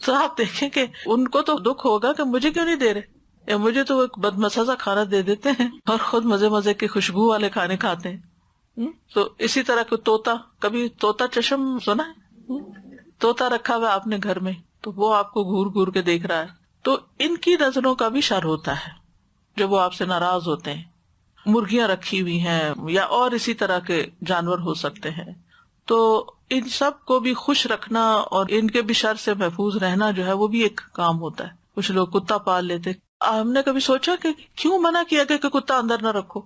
تو آپ دیکھیں کہ ان کو تو دکھ ہوگا کہ مجھے کیوں نہیں دے رہے، یا مجھے تو ایک بدمزہ کھانا دے دیتے ہیں اور خود مزے مزے کے خوشبو والے کھانے کھاتے ہیں. تو اسی طرح کو طوطا، کبھی طوطا چشم سنا ہے؟ طوطا رکھا ہوا آپ نے گھر میں، تو وہ آپ کو گھور گھور کے دیکھ رہا ہے. تو ان کی نظروں کا بھی شر ہوتا ہے جب وہ آپ سے ناراض ہوتے ہیں. مرغیاں رکھی ہوئی ہیں یا اور اسی طرح کے جانور ہو سکتے ہیں، تو ان سب کو بھی خوش رکھنا اور ان کے بھی شر سے محفوظ رہنا جو ہے وہ بھی ایک کام ہوتا ہے. کچھ لوگ کتا پال لیتے. ہم نے کبھی سوچا کہ کیوں منع کیا کہ کتا اندر نہ رکھو؟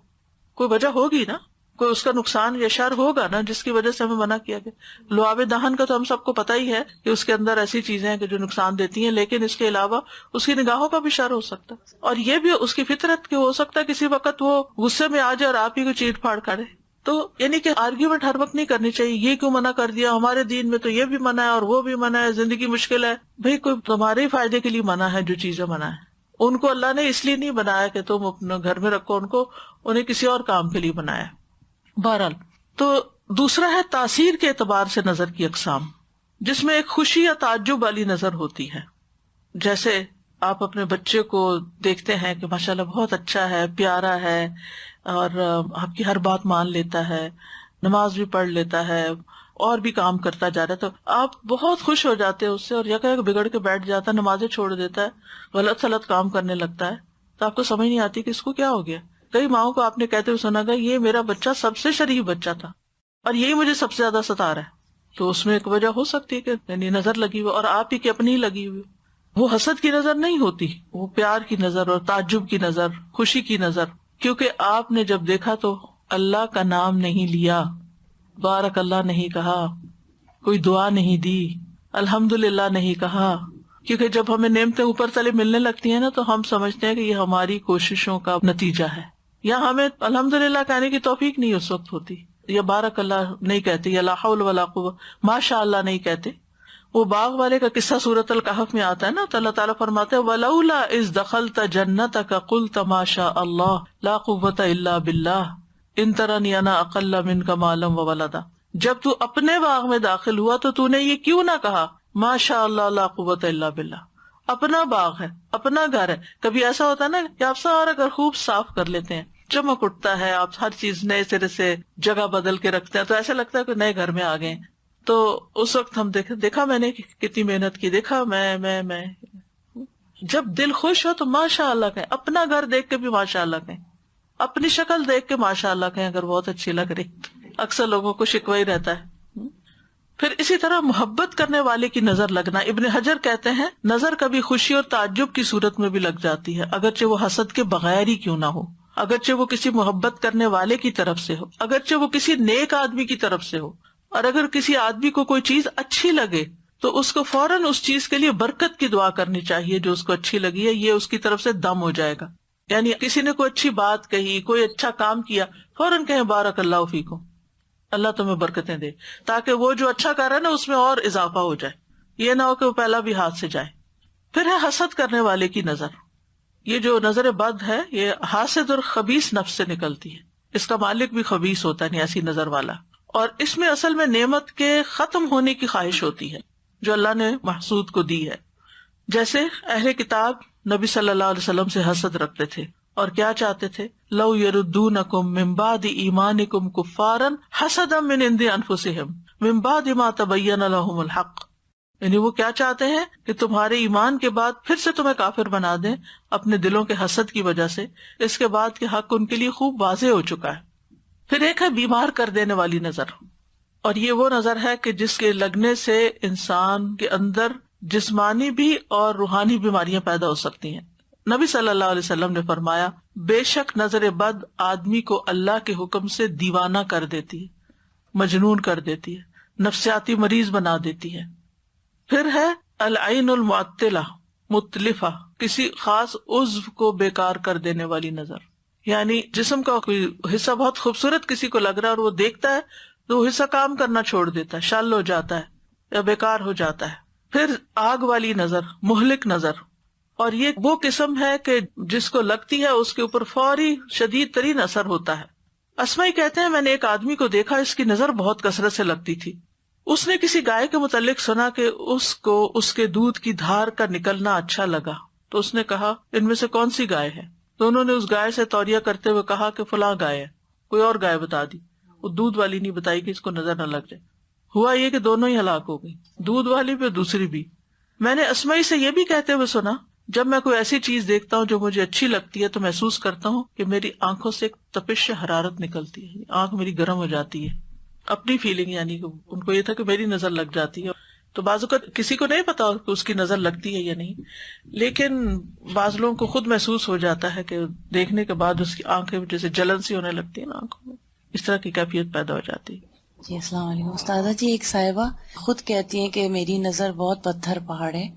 کوئی وجہ ہوگی نا، کوئی اس کا نقصان یا شر ہوگا نا جس کی وجہ سے ہمیں منع کیا گیا. لعاب دہن کا تو ہم سب کو پتہ ہی ہے کہ اس کے اندر ایسی چیزیں ہیں کہ جو نقصان دیتی ہیں، لیکن اس کے علاوہ اس کی نگاہوں کا بھی شر ہو سکتا ہے، اور یہ بھی اس کی فطرت کہ ہو سکتا ہے کسی وقت وہ غصے میں آ جائے اور آپ ہی کو چیٹ پھاڑ کرے. تو یعنی کہ آرگیومنٹ ہر وقت نہیں کرنی چاہیے، یہ کیوں منع کر دیا، ہمارے دین میں تو یہ بھی منع ہے اور وہ بھی منع ہے، زندگی مشکل ہے. بھئی کوئی تمہارے ہی فائدے کے لیے منع ہے، جو چیزیں منع ہے ان کو اللہ نے اس لیے نہیں بنایا کہ تم اپنے گھر میں رکھو ان کو، انہیں کسی اور کام کے لیے بنایا. بہرحال تو دوسرا ہے تاثیر کے اعتبار سے نظر کی اقسام، جس میں ایک خوشی یا تعجب والی نظر ہوتی ہے. جیسے آپ اپنے بچے کو دیکھتے ہیں کہ ماشاءاللہ بہت اچھا ہے، پیارا ہے، اور آپ کی ہر بات مان لیتا ہے، نماز بھی پڑھ لیتا ہے اور بھی کام کرتا جا رہا ہے، تو آپ بہت خوش ہو جاتے ہیں اس سے، اور یکا بگڑ کے بیٹھ جاتا ہے، نمازیں چھوڑ دیتا ہے، غلط سلط کام کرنے لگتا ہے، تو آپ کو سمجھ نہیں آتی کہ اس کو کیا ہو گیا. کئی ماؤں کو آپ نے کہتے ہوئے سنا گا یہ میرا بچہ سب سے شریف بچہ تھا اور یہی مجھے سب سے زیادہ ستا رہا ہے. تو اس میں ایک وجہ ہو سکتی ہے کہ یعنی نظر لگی ہوئی اور آپ ہی کی اپنی لگی ہوئی. وہ حسد کی نظر نہیں ہوتی، وہ پیار کی نظر اور تعجب کی نظر، خوشی کی نظر. کیونکہ آپ نے جب دیکھا تو اللہ کا نام نہیں لیا، بارک اللہ نہیں کہا، کوئی دعا نہیں دی، الحمدللہ نہیں کہا. کیونکہ جب ہمیں نعمتیں اوپر تلے ملنے لگتی ہیں نا، تو ہم سمجھتے ہیں کہ یہ ہماری کوششوں کا نتیجہ ہے، یا ہمیں الحمدللہ کہنے کی توفیق نہیں اس وقت ہوتی، یا بارک اللہ نہیں کہتے، یا لا حول ولا قوة ماشاء اللہ نہیں کہتے. وہ باغ والے کا قصہ سورۃ الکہف میں آتا ہے نا، تو اللہ تعالیٰ فرماتے ہیں وَلَوْلَا إِذْ دَخَلْتَ جَنَّتَكَ قُلْتَ مَا شَاءَ اللَّهُ لَا قُوَّةَ إِلَّا بِاللَّهِ إِن تَرَنِي أَنَا أَقَلَّ مِنْكَ مَالًا وَوَلَدًا. جب تو اپنے باغ میں داخل ہوا تو نے یہ کیوں نہ کہا ما شاء اللہ لا قوت الا باللہ. اپنا باغ ہے، اپنا گھر ہے. کبھی ایسا ہوتا ہے نا کہ آپ سارا گھر خوب صاف کر لیتے ہیں، چمک اٹھتا ہے، آپ ہر چیز نئے سرے سے جگہ بدل کے رکھتے ہیں، تو ایسا لگتا ہے کہ نئے گھر میں آ گئے. تو اس وقت ہم دیکھا میں نے کتنی محنت کی، دیکھا میں جب دل خوش ہو تو ماشاء اللہ کہیں، اپنا گھر دیکھ کے بھی ماشاء اللہ کہیں، اپنی شکل دیکھ کے ماشاء اللہ کہیں اگر بہت اچھی لگ رہی. اکثر لوگوں کو شکوہ ہی رہتا ہے. پھر اسی طرح محبت کرنے والے کی نظر لگنا. ابن حجر کہتے ہیں نظر کبھی خوشی اور تعجب کی صورت میں بھی لگ جاتی ہے، اگرچہ وہ حسد کے بغیر ہی کیوں نہ ہو، اگرچہ وہ کسی محبت کرنے والے کی طرف سے ہو، اگرچہ وہ کسی نیک آدمی کی طرف سے ہو. اور اگر کسی آدمی کو کوئی چیز اچھی لگے تو اس کو فوراً اس چیز کے لیے برکت کی دعا کرنی چاہیے جو اس کو اچھی لگی ہے، یہ اس کی طرف سے دم ہو جائے گا. یعنی کسی نے کوئی اچھی بات کہی، کوئی اچھا کام کیا، فوراً کہیں بارک اللہ فیکم، اللہ تمہیں برکتیں دے، تاکہ وہ جو اچھا کر رہا ہے نا اس میں اور اضافہ ہو جائے، یہ نہ ہو کہ وہ پہلا بھی ہاتھ سے جائے. پھر ہے حسد کرنے والے کی نظر. یہ جو نظر بد ہے یہ حاسد اور خبیث نفس سے نکلتی ہے، اس کا مالک بھی خبیث ہوتا ہے، ایسی نظر والا. اور اس میں اصل میں نعمت کے ختم ہونے کی خواہش ہوتی ہے جو اللہ نے محسود کو دی ہے. جیسے اہل کتاب نبی صلی اللہ علیہ وسلم سے حسد رکھتے تھے اور کیا چاہتے تھے، لو یردونکم من بعد ایمانکم کفارا حسدا من عند انفسہم من بعد ما تبین لہم الحق. یعنی وہ کیا چاہتے ہیں کہ تمہارے ایمان کے بعد پھر سے تمہیں کافر بنا دیں اپنے دلوں کے حسد کی وجہ سے، اس کے بعد کہ حق ان کے لیے خوب واضح ہو چکا ہے. پھر ایک ہے بیمار کر دینے والی نظر، اور یہ وہ نظر ہے کہ جس کے لگنے سے انسان کے اندر جسمانی بھی اور روحانی بیماریاں پیدا ہو سکتی ہیں. نبی صلی اللہ علیہ وسلم نے فرمایا بے شک نظر بد آدمی کو اللہ کے حکم سے دیوانہ کر دیتی ہے، مجنون کر دیتی ہے، نفسیاتی مریض بنا دیتی ہے. پھر ہے العین المعطلہ متلفہ، کسی خاص عضو کو بیکار کر دینے والی نظر. یعنی جسم کا کوئی حصہ بہت خوبصورت کسی کو لگ رہا ہے اور وہ دیکھتا ہے تو وہ حصہ کام کرنا چھوڑ دیتا ہے، شل ہو جاتا ہے یا بیکار ہو جاتا ہے. پھر آگ والی نظر، مہلک نظر، اور یہ وہ قسم ہے کہ جس کو لگتی ہے اس کے اوپر فوری شدید ترین اثر ہوتا ہے. اسمائی کہتے ہیں میں نے ایک آدمی کو دیکھا، اس کی نظر بہت کثرت سے لگتی تھی. اس نے کسی گائے کے متعلق سنا کہ اس کو اس کے دودھ کی دھار کا نکلنا اچھا لگا، تو اس نے کہا ان میں سے کون سی گائے ہے؟ تو انہوں نے اس گائے سے توریہ کرتے ہوئے کہا کہ فلاں گائے ہے. کوئی اور گائے بتا دی، وہ دودھ والی نہیں بتائی کہ اس کو نظر نہ لگ جائے. ہوا یہ کہ دونوں ہی ہلاک ہو گئی، دودھ والی بھی اور دوسری بھی. میں نے اسمائی سے یہ بھی کہتے ہوئے سنا جب میں کوئی ایسی چیز دیکھتا ہوں جو مجھے اچھی لگتی ہے تو محسوس کرتا ہوں کہ میری آنکھوں سے ایک تپش حرارت نکلتی ہے، آنکھ میری گرم ہو جاتی ہے. اپنی فیلنگ، یعنی کہ ان کو یہ تھا کہ میری نظر لگ جاتی ہے. تو بعض اوقات کسی کو نہیں پتا کہ اس کی نظر لگتی ہے یا نہیں، لیکن بعض لوگوں کو خود محسوس ہو جاتا ہے کہ دیکھنے کے بعد اس کی آنکھیں جیسے جلن سی ہونے لگتی ہے نا آنکھوں میں، اس طرح کی کیفیت پیدا ہو جاتی ہے. جی السلام علیکم استاذہ جی. ایک صاحبہ خود کہتی ہیں کہ میری نظر بہت پتھر پہاڑ ہے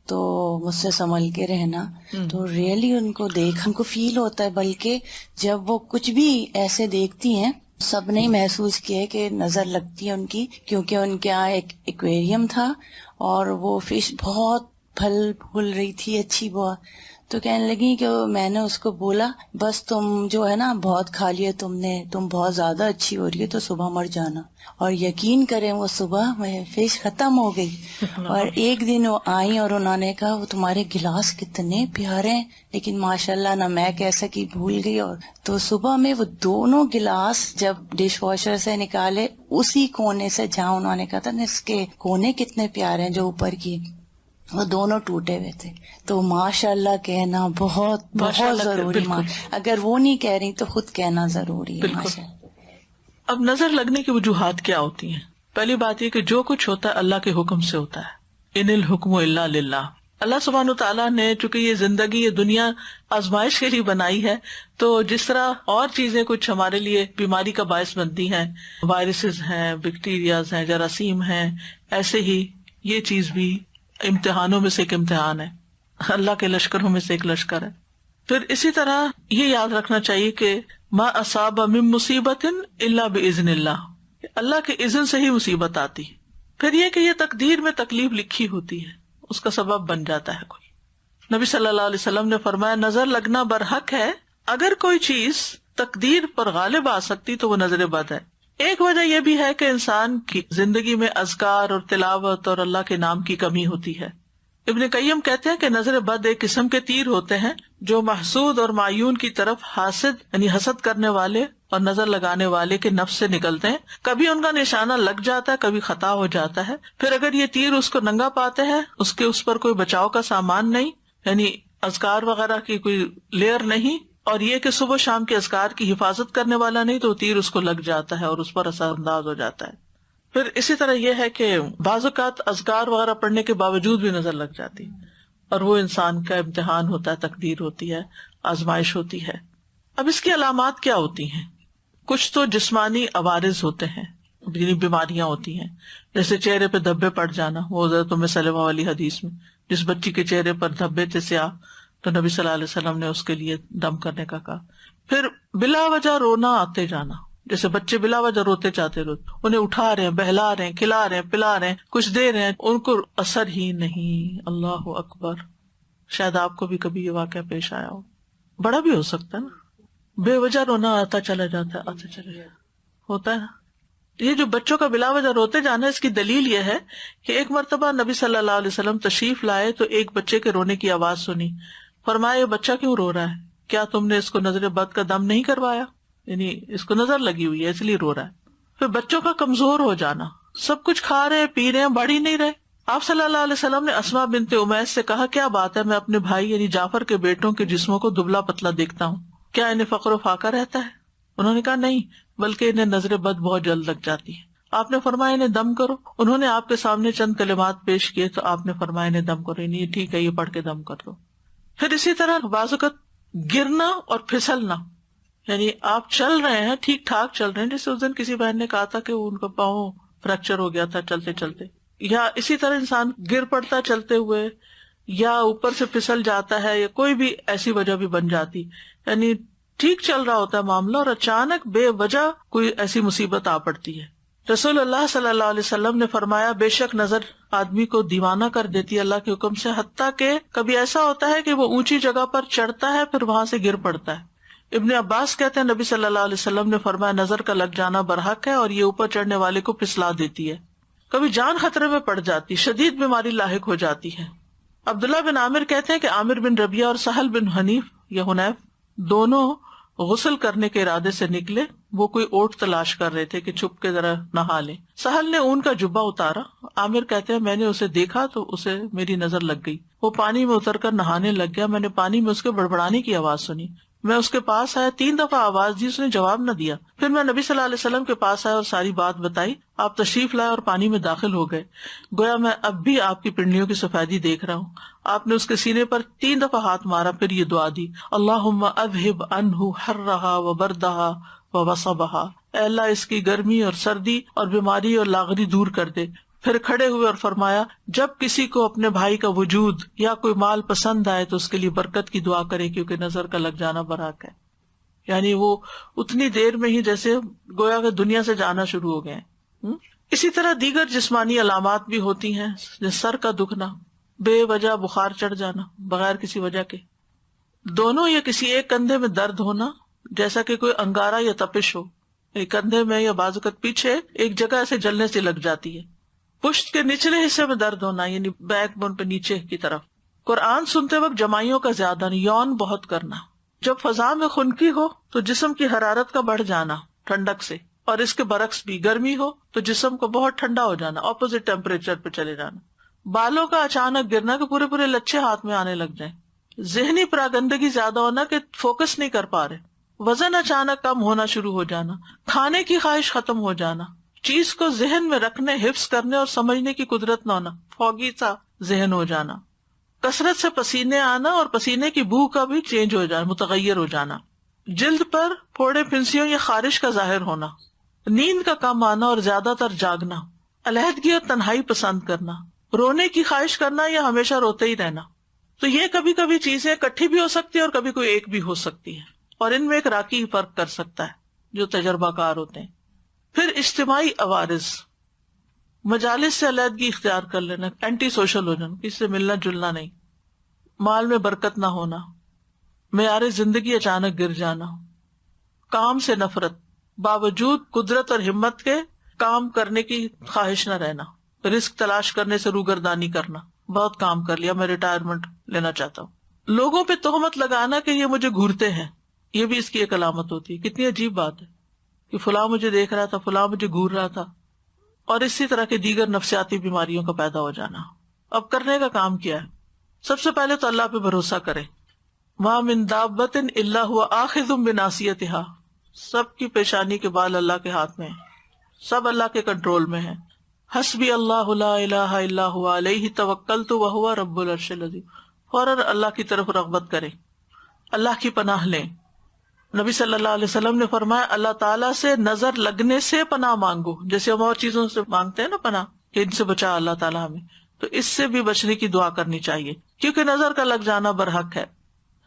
تو مجھ سے سنبھل کے رہنا. تو ریئلی ان کو دیکھ ان کو فیل ہوتا ہے، بلکہ جب وہ کچھ بھی ایسے دیکھتی ہیں سب نے محسوس کیا ہے کہ نظر لگتی ہے ان کی، کیونکہ ان کے یہاں ایک ایکویریم تھا اور وہ فش بہت پھل پھول رہی تھی اچھی بہت. تو کہنے لگی کہ میں نے اس کو بولا بس تم جو ہے نا بہت کھا لیا تم بہت زیادہ اچھی ہو رہی ہے تو صبح مر جانا. اور یقین کریں وہ صبح میں فش ختم ہو گئی. اور ایک دن وہ آئی اور انہوں نے کہا وہ تمہارے گلاس کتنے پیارے ہیں، لیکن ماشاءاللہ نہ میں کہہ سکی، بھول گئی. اور تو صبح میں وہ دونوں گلاس جب ڈش واشر سے نکالے اسی کونے سے جہاں انہوں نے کہا تھا نا اس کے کونے کتنے پیارے ہیں جو اوپر کی، وہ دونوں ٹوٹے ہوئے تھے. تو ماشاء اللہ کہنا بہت بہت ضروری، اگر وہ نہیں کہہ رہی تو خود کہنا ضروری ہے. ماشاء اللہ. اب نظر لگنے کی وجوہات کیا ہوتی ہیں؟ پہلی بات یہ کہ جو کچھ ہوتا ہے اللہ کے حکم سے ہوتا ہے. ان الحکم الا للہ. اللہ سبحانہ تعالیٰ نے چونکہ یہ زندگی یہ دنیا آزمائش کے لیے بنائی ہے، تو جس طرح اور چیزیں کچھ ہمارے لیے بیماری کا باعث بنتی ہیں، وائرسز ہیں، بیکٹیریاز ہیں، جراثیم ہیں، ایسے ہی یہ چیز بھی امتحانوں میں سے ایک امتحان ہے، اللہ کے لشکروں میں سے ایک لشکر ہے. پھر اسی طرح یہ یاد رکھنا چاہیے کہ ما اصاب من مصیبت الا باذن اللہ، اللہ کے اذن سے ہی مصیبت آتی. پھر یہ کہ یہ تقدیر میں تکلیف لکھی ہوتی ہے، اس کا سبب بن جاتا ہے کوئی. نبی صلی اللہ علیہ وسلم نے فرمایا نظر لگنا برحق ہے، اگر کوئی چیز تقدیر پر غالب آ سکتی تو وہ نظر بد ہے. ایک وجہ یہ بھی ہے کہ انسان کی زندگی میں اذکار اور تلاوت اور اللہ کے نام کی کمی ہوتی ہے. ابن قیم کہتے ہیں کہ نظر بد ایک قسم کے تیر ہوتے ہیں جو محسود اور معیون کی طرف حاسد یعنی حسد کرنے والے اور نظر لگانے والے کے نفس سے نکلتے ہیں. کبھی ان کا نشانہ لگ جاتا ہے، کبھی خطا ہو جاتا ہے. پھر اگر یہ تیر اس کو ننگا پاتے ہیں، اس پر کوئی بچاؤ کا سامان نہیں، یعنی اذکار وغیرہ کی کوئی لیئر نہیں، اور یہ کہ صبح شام کے اذکار کی حفاظت کرنے والا نہیں تو تیر اس کو لگ جاتا ہے اور اس پر اثر انداز ہو جاتا ہے. پھر اسی طرح یہ ہے کہ بعض اوقات اذکار وغیرہ پڑھنے کے باوجود بھی نظر لگ جاتی اور وہ انسان کا امتحان ہوتا ہے، تقدیر ہوتی ہے، آزمائش ہوتی ہے. اب اس کی علامات کیا ہوتی ہیں؟ کچھ تو جسمانی عوارض ہوتے ہیں، یعنی بیماریاں ہوتی ہیں، جیسے چہرے پہ دھبے پڑ جانا. وہ حضرت ام سلمہ والی حدیث میں جس بچی کے چہرے پر دھبے تھے سیاہ، تو نبی صلی اللہ علیہ وسلم نے اس کے لیے دم کرنے کا کہا. پھر بلا وجہ رونا آتے جانا، جیسے بچے بلا وجہ روتے چاہتے روتے، انہیں اٹھا رہے ہیں، بہلا رہے ہیں، کھلا رہے ہیں، پلا رہے ہیں، کچھ دے رہے ہیں، ان کو اثر ہی نہیں. اللہ اکبر. شاید آپ کو بھی کبھی یہ واقعہ پیش آیا ہو، بڑا بھی ہو سکتا ہے نا، بے وجہ رونا آتا چلا جاتا ہے، آتا چلا جاتا ہوتا ہے نا. یہ جو بچوں کا بلا وجہ روتے جانا ہے، اس کی دلیل یہ ہے کہ ایک مرتبہ نبی صلی اللہ علیہ وسلم تشریف لائے تو ایک بچے کے رونے کی آواز سنی. فرمایا یہ بچہ کیوں رو رہا ہے؟ کیا تم نے اس کو نظر بد کا دم نہیں کروایا؟ یعنی اس کو نظر لگی ہوئی ہے اس لیے رو رہا ہے. پھر بچوں کا کمزور ہو جانا، سب کچھ کھا رہے ہیں، پی رہے ہیں، بڑھ ہی نہیں رہے. آپ صلی اللہ علیہ وسلم نے اسماء بنت امیس سے کہا کیا بات ہے، میں اپنے بھائی یعنی جعفر کے بیٹوں کے جسموں کو دبلا پتلا دیکھتا ہوں، کیا انہیں فقر و فاقہ رہتا ہے؟ انہوں نے کہا نہیں، بلکہ انہیں نظر بد بہت جلد لگ جاتی ہے. آپ نے فرمایا انہیں دم کرو. انہوں نے آپ کے سامنے چند کلمات پیش کیے تو آپ نے فرمایا انہیں دم کرو. نہیں ٹھیک ہے، یہ پڑھ کے دم کر دو. پھر اسی طرح بعض اوقات گرنا اور پھسلنا، یعنی آپ چل رہے ہیں، ٹھیک ٹھاک چل رہے ہیں، جیسے اس دن کسی بہن نے کہا تھا کہ ان کا پاؤں فریکچر ہو گیا تھا چلتے چلتے، یا اسی طرح انسان گر پڑتا چلتے ہوئے، یا اوپر سے پھسل جاتا ہے، یا کوئی بھی ایسی وجہ بھی بن جاتی، یعنی ٹھیک چل رہا ہوتا ہے معاملہ اور اچانک بے وجہ کوئی ایسی مصیبت آ پڑتی ہے. رسول اللہ صلی اللہ علیہ وسلم نے فرمایا بے شک نظر آدمی کو دیوانہ کر دیتی ہے اللہ کے حکم سے، حتیٰ کہ کبھی ایسا ہوتا ہے کہ وہ اونچی جگہ پر چڑھتا ہے پھر وہاں سے گر پڑتا ہے. ابن عباس کہتے ہیں نبی صلی اللہ علیہ وسلم نے فرمایا نظر کا لگ جانا برحق ہے اور یہ اوپر چڑھنے والے کو پھسلا دیتی ہے. کبھی جان خطرے میں پڑ جاتی، شدید بیماری لاحق ہو جاتی ہے. عبداللہ بن عامر کہتے ہیں کہ عامر بن ربیعہ اور سہل بن حنیف یا حنیف دونوں غسل کرنے کے ارادے سے نکلے. وہ کوئی اوٹ تلاش کر رہے تھے کہ چھپ کے ذرا نہا لیں. سہل نے اون کا جبہ اتارا. عامر کہتے ہیں میں نے اسے دیکھا تو اسے میری نظر لگ گئی، وہ پانی میں اتر کر نہانے لگ گیا. میں نے پانی میں اس کے بڑبڑانے کی آواز سنی، میں اس کے پاس آیا، 3 دفعہ آواز دی، اس نے جواب نہ دیا. پھر میں نبی صلی اللہ علیہ وسلم کے پاس آیا اور ساری بات بتائی. آپ تشریف لائے اور پانی میں داخل ہو گئے. گویا میں اب بھی آپ کی پنڈلیوں کی سفیدی دیکھ رہا ہوں. آپ نے اس کے سینے پر 3 دفعہ ہاتھ مارا، پھر یہ دعا دی اللہم اذہب عنہ حرہا وبردہا ووصبہا، اے اللہ اس کی گرمی اور سردی اور بیماری اور لاغری دور کر دے. پھر کھڑے ہوئے اور فرمایا جب کسی کو اپنے بھائی کا وجود یا کوئی مال پسند آئے تو اس کے لیے برکت کی دعا کرے کیونکہ نظر کا لگ جانا برحق ہے. یعنی وہ اتنی دیر میں ہی جیسے گویا کہ دنیا سے جانا شروع ہو گئے. اسی طرح دیگر جسمانی علامات بھی ہوتی ہیں، جیسے سر کا دکھنا، بے وجہ بخار چڑھ جانا بغیر کسی وجہ کے، دونوں یا کسی ایک کندھے میں درد ہونا جیسا کہ کوئی انگارہ یا تپش ہو، ایک کندھے میں یا بازو کا پیچھے ایک جگہ ایسے جلنے سے لگ جاتی ہے. پشت کے نچلے حصے میں درد ہونا یعنی بیک بون پہ نیچے کی طرف. قرآن سنتے وقت جمائیوں کا زیادہ یون بہت کرنا. جب فضا میں خنکی ہو تو جسم کی حرارت کا بڑھ جانا ٹھنڈک سے، اور اس کے برعکس بھی گرمی ہو تو جسم کو بہت ٹھنڈا ہو جانا، اپوزٹ ٹیمپریچر پہ چلے جانا. بالوں کا اچانک گرنا کہ پورے پورے لچھے ہاتھ میں آنے لگ جائیں. ذہنی پراگندگی زیادہ ہونا کہ فوکس نہیں کر پا رہے. وزن اچانک کم ہونا شروع ہو جانا. کھانے کی خواہش ختم ہو جانا. چیز کو ذہن میں رکھنے، حفظ کرنے اور سمجھنے کی قدرت نہ ہونا، فوگی سا ذہن ہو جانا. کثرت سے پسینے آنا اور پسینے کی بو کا بھی چینج ہو جانا، متغیر ہو جانا. جلد پر پھوڑے پھنسیوں یا خارش کا ظاہر ہونا. نیند کا کم آنا اور زیادہ تر جاگنا. علیحدگی اور تنہائی پسند کرنا. رونے کی خواہش کرنا یا ہمیشہ روتے ہی رہنا. تو یہ کبھی کبھی چیزیں اکٹھی بھی ہو سکتی ہے اور کبھی کوئی ایک بھی ہو سکتی ہے، اور ان میں ایک راکی فرق کر سکتا ہے جو تجربہ کار ہوتے ہیں. پھر اجتماعی عوارض، مجالس سے علیحدگی اختیار کر لینا، اینٹی سوشل ہو جانا، کسی سے ملنا جلنا نہیں. مال میں برکت نہ ہونا، معیار زندگی اچانک گر جانا. کام سے نفرت، باوجود قدرت اور ہمت کے کام کرنے کی خواہش نہ رہنا. رزق تلاش کرنے سے روگردانی کرنا، بہت کام کر لیا میں ریٹائرمنٹ لینا چاہتا ہوں. لوگوں پہ تہمت لگانا کہ یہ مجھے گھورتے ہیں، یہ بھی اس کی ایک علامت ہوتی ہے. کتنی عجیب بات ہے کہ فلاں مجھے دیکھ رہا تھا، فلاں مجھے گھور رہا تھا. اور اسی طرح کے دیگر نفسیاتی بیماریوں کا پیدا ہو جانا. اب کرنے کا کام کیا ہے؟ سب سے پہلے تو اللہ پہ بھروسہ کریں. ما من دابۃ الا هو آخذ بناصیتها، سب کی پیشانی کے بال اللہ کے ہاتھ میں ہیں، سب اللہ کے کنٹرول میں ہیں. حسبی اللہ لا الہ الا هو علیہ توکلت وہو رب العرش العظیم. فوراً اللہ کی طرف رغبت کریں، اللہ کی پناہ لیں. نبی صلی اللہ علیہ وسلم نے فرمایا اللہ تعالیٰ سے نظر لگنے سے پناہ مانگو، جیسے ہم اور چیزوں سے مانگتے ہیں نا پناہ کہ ان سے بچا اللہ تعالیٰ ہمیں، تو اس سے بھی بچنے کی دعا کرنی چاہیے کیونکہ نظر کا لگ جانا برحق ہے.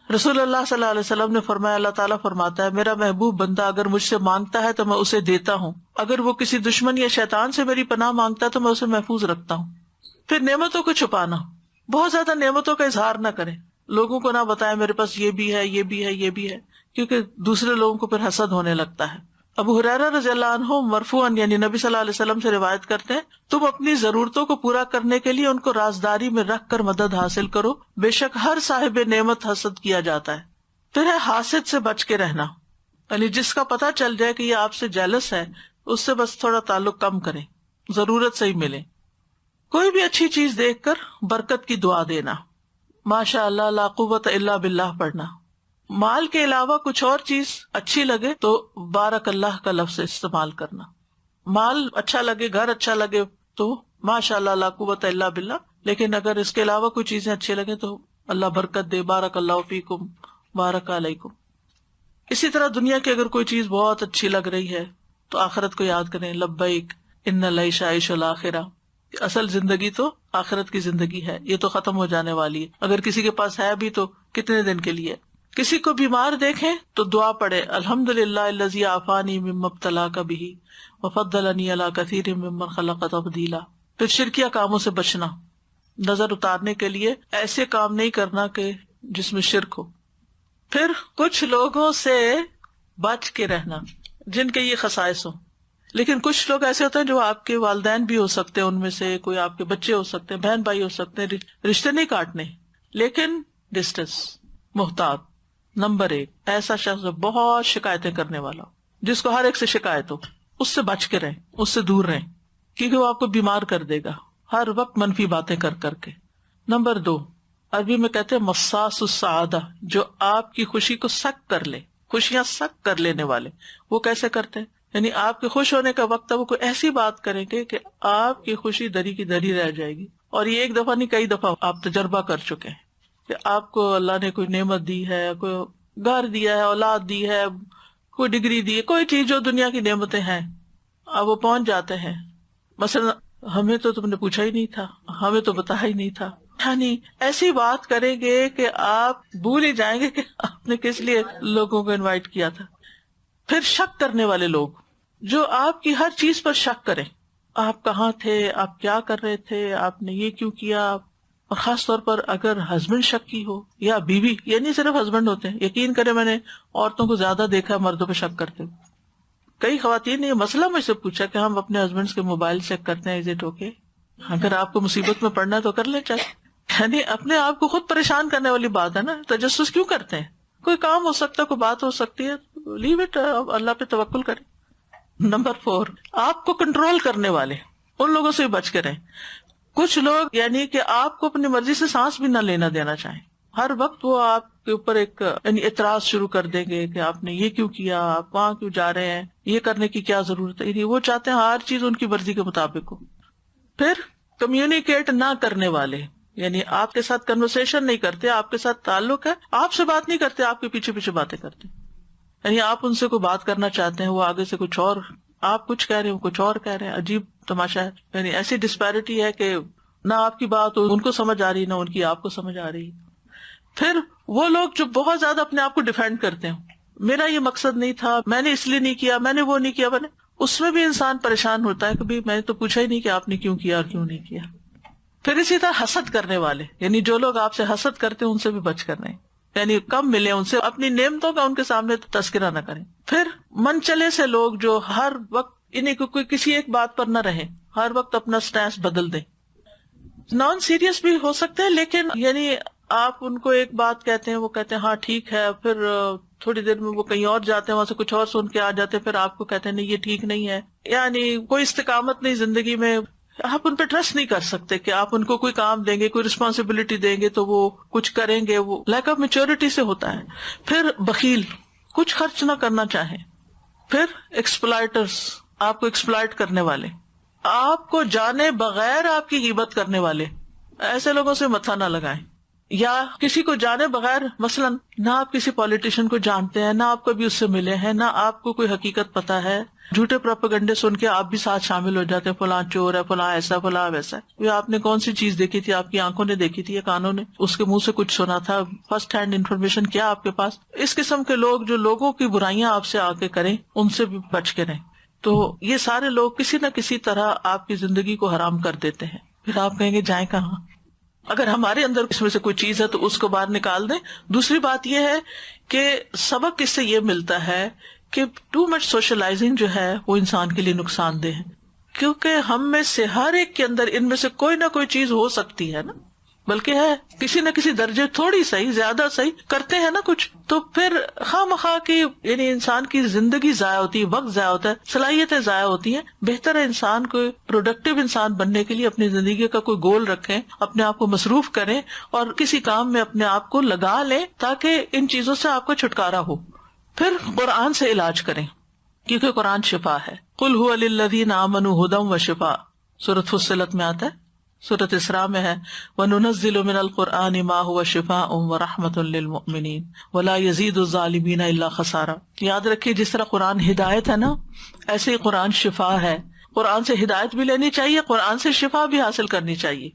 رسول اللہ صلی اللہ علیہ وسلم نے فرمایا اللہ تعالیٰ فرماتا ہے میرا محبوب بندہ اگر مجھ سے مانگتا ہے تو میں اسے دیتا ہوں، اگر وہ کسی دشمن یا شیطان سے میری پناہ مانگتا ہے تو میں اسے محفوظ رکھتا ہوں. پھر نعمتوں کو چھپانا، بہت زیادہ نعمتوں کا اظہار نہ کریں، لوگوں کو نہ بتائیں میرے پاس یہ بھی ہے یہ بھی ہے یہ بھی ہے، کیونکہ دوسرے لوگوں کو پھر حسد ہونے لگتا ہے. ابو ہریرہ رضی اللہ عنہ مرفوعاً یعنی نبی صلی اللہ علیہ وسلم سے روایت کرتے ہیں تم اپنی ضرورتوں کو پورا کرنے کے لیے ان کو رازداری میں رکھ کر مدد حاصل کرو، بے شک ہر صاحب نعمت حسد کیا جاتا ہے. پھر ہے حاسد سے بچ کے رہنا، یعنی جس کا پتہ چل جائے کہ یہ آپ سے جیلس ہے اس سے بس تھوڑا تعلق کم کریں، ضرورت سے ہی ملے. کوئی بھی اچھی چیز دیکھ کر برکت کی دعا دینا، ماشاء اللہ لا قوت الا باللہ پڑھنا. مال کے علاوہ کچھ اور چیز اچھی لگے تو بارک اللہ کا لفظ استعمال کرنا. مال اچھا لگے، گھر اچھا لگے تو ماشاء اللہ لا قوت الا باللہ، لیکن اگر اس کے علاوہ کوئی چیزیں اچھی لگے تو اللہ برکت دے، بارک اللہ فیکم بارک علیکم. اسی طرح دنیا کی اگر کوئی چیز بہت اچھی لگ رہی ہے تو آخرت کو یاد کریں، لبیک ان العیش عیش الاخرہ، اصل زندگی تو آخرت کی زندگی ہے، یہ تو ختم ہو جانے والی ہے. اگر کسی کے پاس ہے بھی تو کتنے دن کے لیے. کسی کو بیمار دیکھیں تو دعا پڑھے الحمدللہ الذی عافانی مما ابتلاک بہ وفضلنی علی کثیر ممن خلق تفضیلا. پھر شرکیہ کاموں سے بچنا، نظر اتارنے کے لیے ایسے کام نہیں کرنا کہ جس میں شرک ہو. پھر کچھ لوگوں سے بچ کے رہنا جن کے یہ خصائص ہوں، لیکن کچھ لوگ ایسے ہوتے ہیں جو آپ کے والدین بھی ہو سکتے ہیں، ان میں سے کوئی آپ کے بچے ہو سکتے ہیں، بہن بھائی ہو سکتے ہیں، رشتے نہیں کاٹنے لیکن ڈسٹنس. محتاط نمبر 1 ایسا شخص جو بہت شکایتیں کرنے والا ہو، جس کو ہر ایک سے شکایت ہو، اس سے بچ کے رہیں، اس سے دور رہیں کیونکہ وہ آپ کو بیمار کر دے گا ہر وقت منفی باتیں کر کر کے. نمبر 2 عربی میں کہتے ہیں مصاص السعادہ، جو آپ کی خوشی کو سک کر لے، خوشیاں سک کر لینے والے. وہ کیسے کرتے ہیں؟ یعنی آپ کے خوش ہونے کا وقت ہے وہ کوئی ایسی بات کریں گے کہ آپ کی خوشی دری کی دری رہ جائے گی. اور یہ ایک دفعہ نہیں کئی دفعہ آپ تجربہ کر چکے ہیں کہ آپ کو اللہ نے کوئی نعمت دی ہے، کوئی گھر دیا ہے، اولاد دی ہے، کوئی ڈگری دی ہے، کوئی چیز جو دنیا کی نعمتیں ہیں، اب وہ پہنچ جاتے ہیں. مثلا ہمیں تو تم نے پوچھا ہی نہیں تھا، ہمیں تو بتایا ہی نہیں تھا، یعنی ایسی بات کریں گے کہ آپ بھول ہی جائیں گے کہ آپ نے کس لیے لوگوں کو انوائٹ کیا تھا. پھر شک کرنے والے لوگ جو آپ کی ہر چیز پر شک کریں، آپ کہاں تھے، آپ کیا کر رہے تھے، آپ نے یہ کیوں کیا. اور خاص طور پر اگر ہسبینڈ شکی ہو یا بیوی، یہ نہیں صرف ہسبینڈ ہوتے ہیں، یقین کرے میں نے عورتوں کو زیادہ دیکھا ہے مردوں پہ شک کرتے ہوئے. کئی خواتین نے یہ مسئلہ مجھ سے پوچھا کہ ہم اپنے ہسبینڈ کے موبائل چیک کرتے ہیں، از اٹ اوکے؟ اگر آپ کو مصیبت میں پڑنا ہے تو کر لیں چیک. یعنی اپنے آپ کو خود پریشان کرنے والی بات ہے نا. تجسس کیوں کرتے ہیں؟ کوئی کام ہو سکتا ہے، کوئی بات ہو سکتی ہے، لیو اٹ، اللہ پہ توکل کریں. نمبر 4 آپ کو کنٹرول کرنے والے، ان لوگوں سے بچ کے رہیں. کچھ لوگ یعنی کہ آپ کو اپنی مرضی سے سانس بھی نہ لینا دینا چاہیں، ہر وقت وہ آپ کے اوپر ایک یعنی اعتراض شروع کر دیں گے کہ آپ نے یہ کیوں کیا، آپ وہاں کیوں جا رہے ہیں، یہ کرنے کی کیا ضرورت ہے. یعنی وہ چاہتے ہیں ہر چیز ان کی مرضی کے مطابق ہو. پھر کمیونیکیٹ نہ کرنے والے، یعنی آپ کے ساتھ کنورسیشن نہیں کرتے، آپ کے ساتھ تعلق ہے، آپ سے بات نہیں کرتے، آپ کے پیچھے پیچھے باتیں کرتے. یعنی آپ ان سے کوئی بات کرنا چاہتے ہیں، وہ آگے سے کچھ اور، آپ کچھ کہہ رہے ہیں، وہ کچھ اور کہہ رہے ہیں. عجیب تماشا ہے. یعنی ایسی ڈسپیرٹی ہے کہ نہ آپ کی بات ان کو سمجھ آ رہی، نہ ان کی آپ کو سمجھ آ رہی. پھر وہ لوگ جو بہت زیادہ اپنے آپ کو ڈیفینڈ کرتے ہیں، میرا یہ مقصد نہیں تھا، میں نے اس لیے نہیں کیا، میں نے وہ نہیں کیا، اس میں بھی انسان پریشان ہوتا ہے کہ میں نے تو پوچھا ہی نہیں کہ آپ نے کیوں کیا اور کیوں نہیں کیا. پھر اسی طرح حسد کرنے والے، یعنی جو لوگ آپ سے حسد کرتے ہیں ان سے بھی بچ کر رہیں، یعنی کم ملے ان سے، اپنی نعمتوں کا ان کے سامنے تذکرہ نہ کریں. پھر من چلے سے لوگ جو ہر وقت انہیں کوئی کسی ایک بات پر نہ رہیں، ہر وقت اپنا سٹینس بدل دیں. نان سیریس بھی ہو سکتے ہیں، لیکن یعنی آپ ان کو ایک بات کہتے ہیں، وہ کہتے ہیں ہاں ٹھیک ہے، پھر تھوڑی دیر میں وہ کہیں اور جاتے ہیں، وہاں سے کچھ اور سن کے آ جاتے ہیں، پھر آپ کو کہتے ہیں نہیں یہ ٹھیک نہیں ہے. یعنی کوئی استقامت نہیں زندگی میں، آپ ان پہ ٹرسٹ نہیں کر سکتے کہ آپ ان کو کوئی کام دیں گے, کوئی رسپانسبلٹی دیں گے تو وہ کچھ کریں گے. وہ لیک آف میچورٹی سے ہوتا ہے. پھر بخیل, کچھ خرچ نہ کرنا چاہیں. پھر ایکسپلائٹرز, آپ کو ایکسپلائٹ کرنے والے, آپ کو جانے بغیر آپ کی غیبت کرنے والے. ایسے لوگوں سے متھا نہ لگائیں. یا کسی کو جانے بغیر, مثلا نہ آپ کسی پولیٹیشین کو جانتے ہیں, نہ آپ کبھی اس سے ملے ہیں, نہ آپ کو کوئی حقیقت پتا ہے, جھوٹے پروپیگنڈے سن کے آپ بھی ساتھ شامل ہو جاتے ہیں, فلاں چور ہے, فلاں ایسا, فلاں ویسا. یہ آپ نے کون سی چیز دیکھی تھی, آپ کی آنکھوں نے دیکھی تھی یا کانوں نے, اس کے منہ سے کچھ سنا تھا, فرسٹ ہینڈ انفارمیشن کیا آپ کے پاس. اس قسم کے لوگ جو لوگوں کی برائیاں آپ سے آ کے کریں, ان سے بھی بچ کے رہیں. تو یہ سارے لوگ کسی نہ کسی طرح آپ کی زندگی کو حرام کر دیتے ہیں. پھر آپ کہیں گے جائیں کہاں؟ اگر ہمارے اندر اس میں سے کوئی چیز ہے تو اس کو باہر نکال دیں. دوسری بات یہ ہے کہ سبق اس سے یہ ملتا ہے کہ ٹو مچ سوشلائزنگ جو ہے وہ انسان کے لیے نقصان دہ ہے, کیونکہ ہم میں سے ہر ایک کے اندر ان میں سے کوئی نہ کوئی چیز ہو سکتی ہے نا, بلکہ ہے کسی نہ کسی درجے, تھوڑی صحیح زیادہ صحیح کرتے ہیں نا کچھ. تو پھر خواہ مخواہ کی یعنی انسان کی زندگی ضائع ہوتی ہے, وقت ضائع ہوتا ہے, صلاحیتیں ضائع ہوتی ہیں. بہتر ہے انسان کو پروڈکٹیو انسان بننے کے لیے اپنی زندگی کا کوئی گول رکھیں, اپنے آپ کو مصروف کریں اور کسی کام میں اپنے آپ کو لگا لیں تاکہ ان چیزوں سے آپ کو چھٹکارا ہو. پھر قرآن سے علاج کریں, کیونکہ قرآن شفا ہے. قل هو للذین آمنوا ھدی وشفاء, سورۃ فصلت میں آتا ہے, سورۃ اسراء میں ہے وَنُنَزِّلُ مِنَ الْقُرْآنِ مَا هُوَ شِفَاءٌ وَرَحْمَةٌ لِّلْمُؤْمِنِينَ وَلَا يَزِيدُ الظَّالِمِينَ إِلَّا خَسَارًا. یاد رکھیے جس طرح قرآن ہدایت ہے نا, ایسے ہی قرآن شفا ہے. قرآن سے ہدایت بھی لینی چاہیے, قرآن سے شفا بھی حاصل کرنی چاہیے.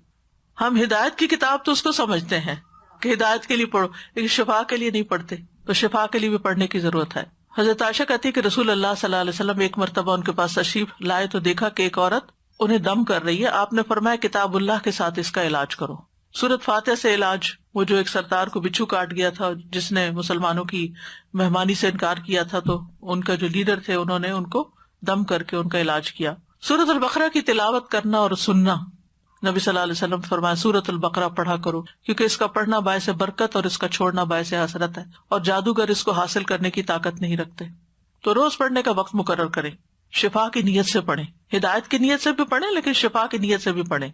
ہم ہدایت کی کتاب تو اس کو سمجھتے ہیں کہ ہدایت کے لیے پڑھو, لیکن شفا کے لیے نہیں پڑھتے. تو شفا کے لیے بھی پڑھنے کی ضرورت ہے. حضرت عائشہ کہتی ہے کہ رسول اللہ صلی اللہ علیہ وسلم ایک مرتبہ ان کے پاس تشریف لائے تو دیکھا کہ ایک عورت انہیں دم کر رہی ہے. آپ نے فرمایا کتاب اللہ کے ساتھ اس کا علاج کرو. سورۃ فاتحہ سے علاج. وہ جو ایک سردار کو بچھو کاٹ گیا تھا, جس نے مسلمانوں کی مہمانی سے انکار کیا تھا, تو ان کا جو لیڈر تھے انہوں نے ان کو دم کر کے ان کا علاج کیا. سورۃ البقرہ کی تلاوت کرنا اور سننا, نبی صلی اللہ علیہ وسلم فرمایا سورۃ البقرہ پڑھا کرو, کیونکہ اس کا پڑھنا باعث برکت اور اس کا چھوڑنا باعث حسرت ہے, اور جادوگر اس کو حاصل کرنے کی طاقت نہیں رکھتے. تو روز پڑھنے کا وقت مقرر کریں, شفا کی نیت سے پڑھیں, ہدایت کی نیت سے بھی پڑھیں لیکن شفا کی نیت سے بھی پڑھیں.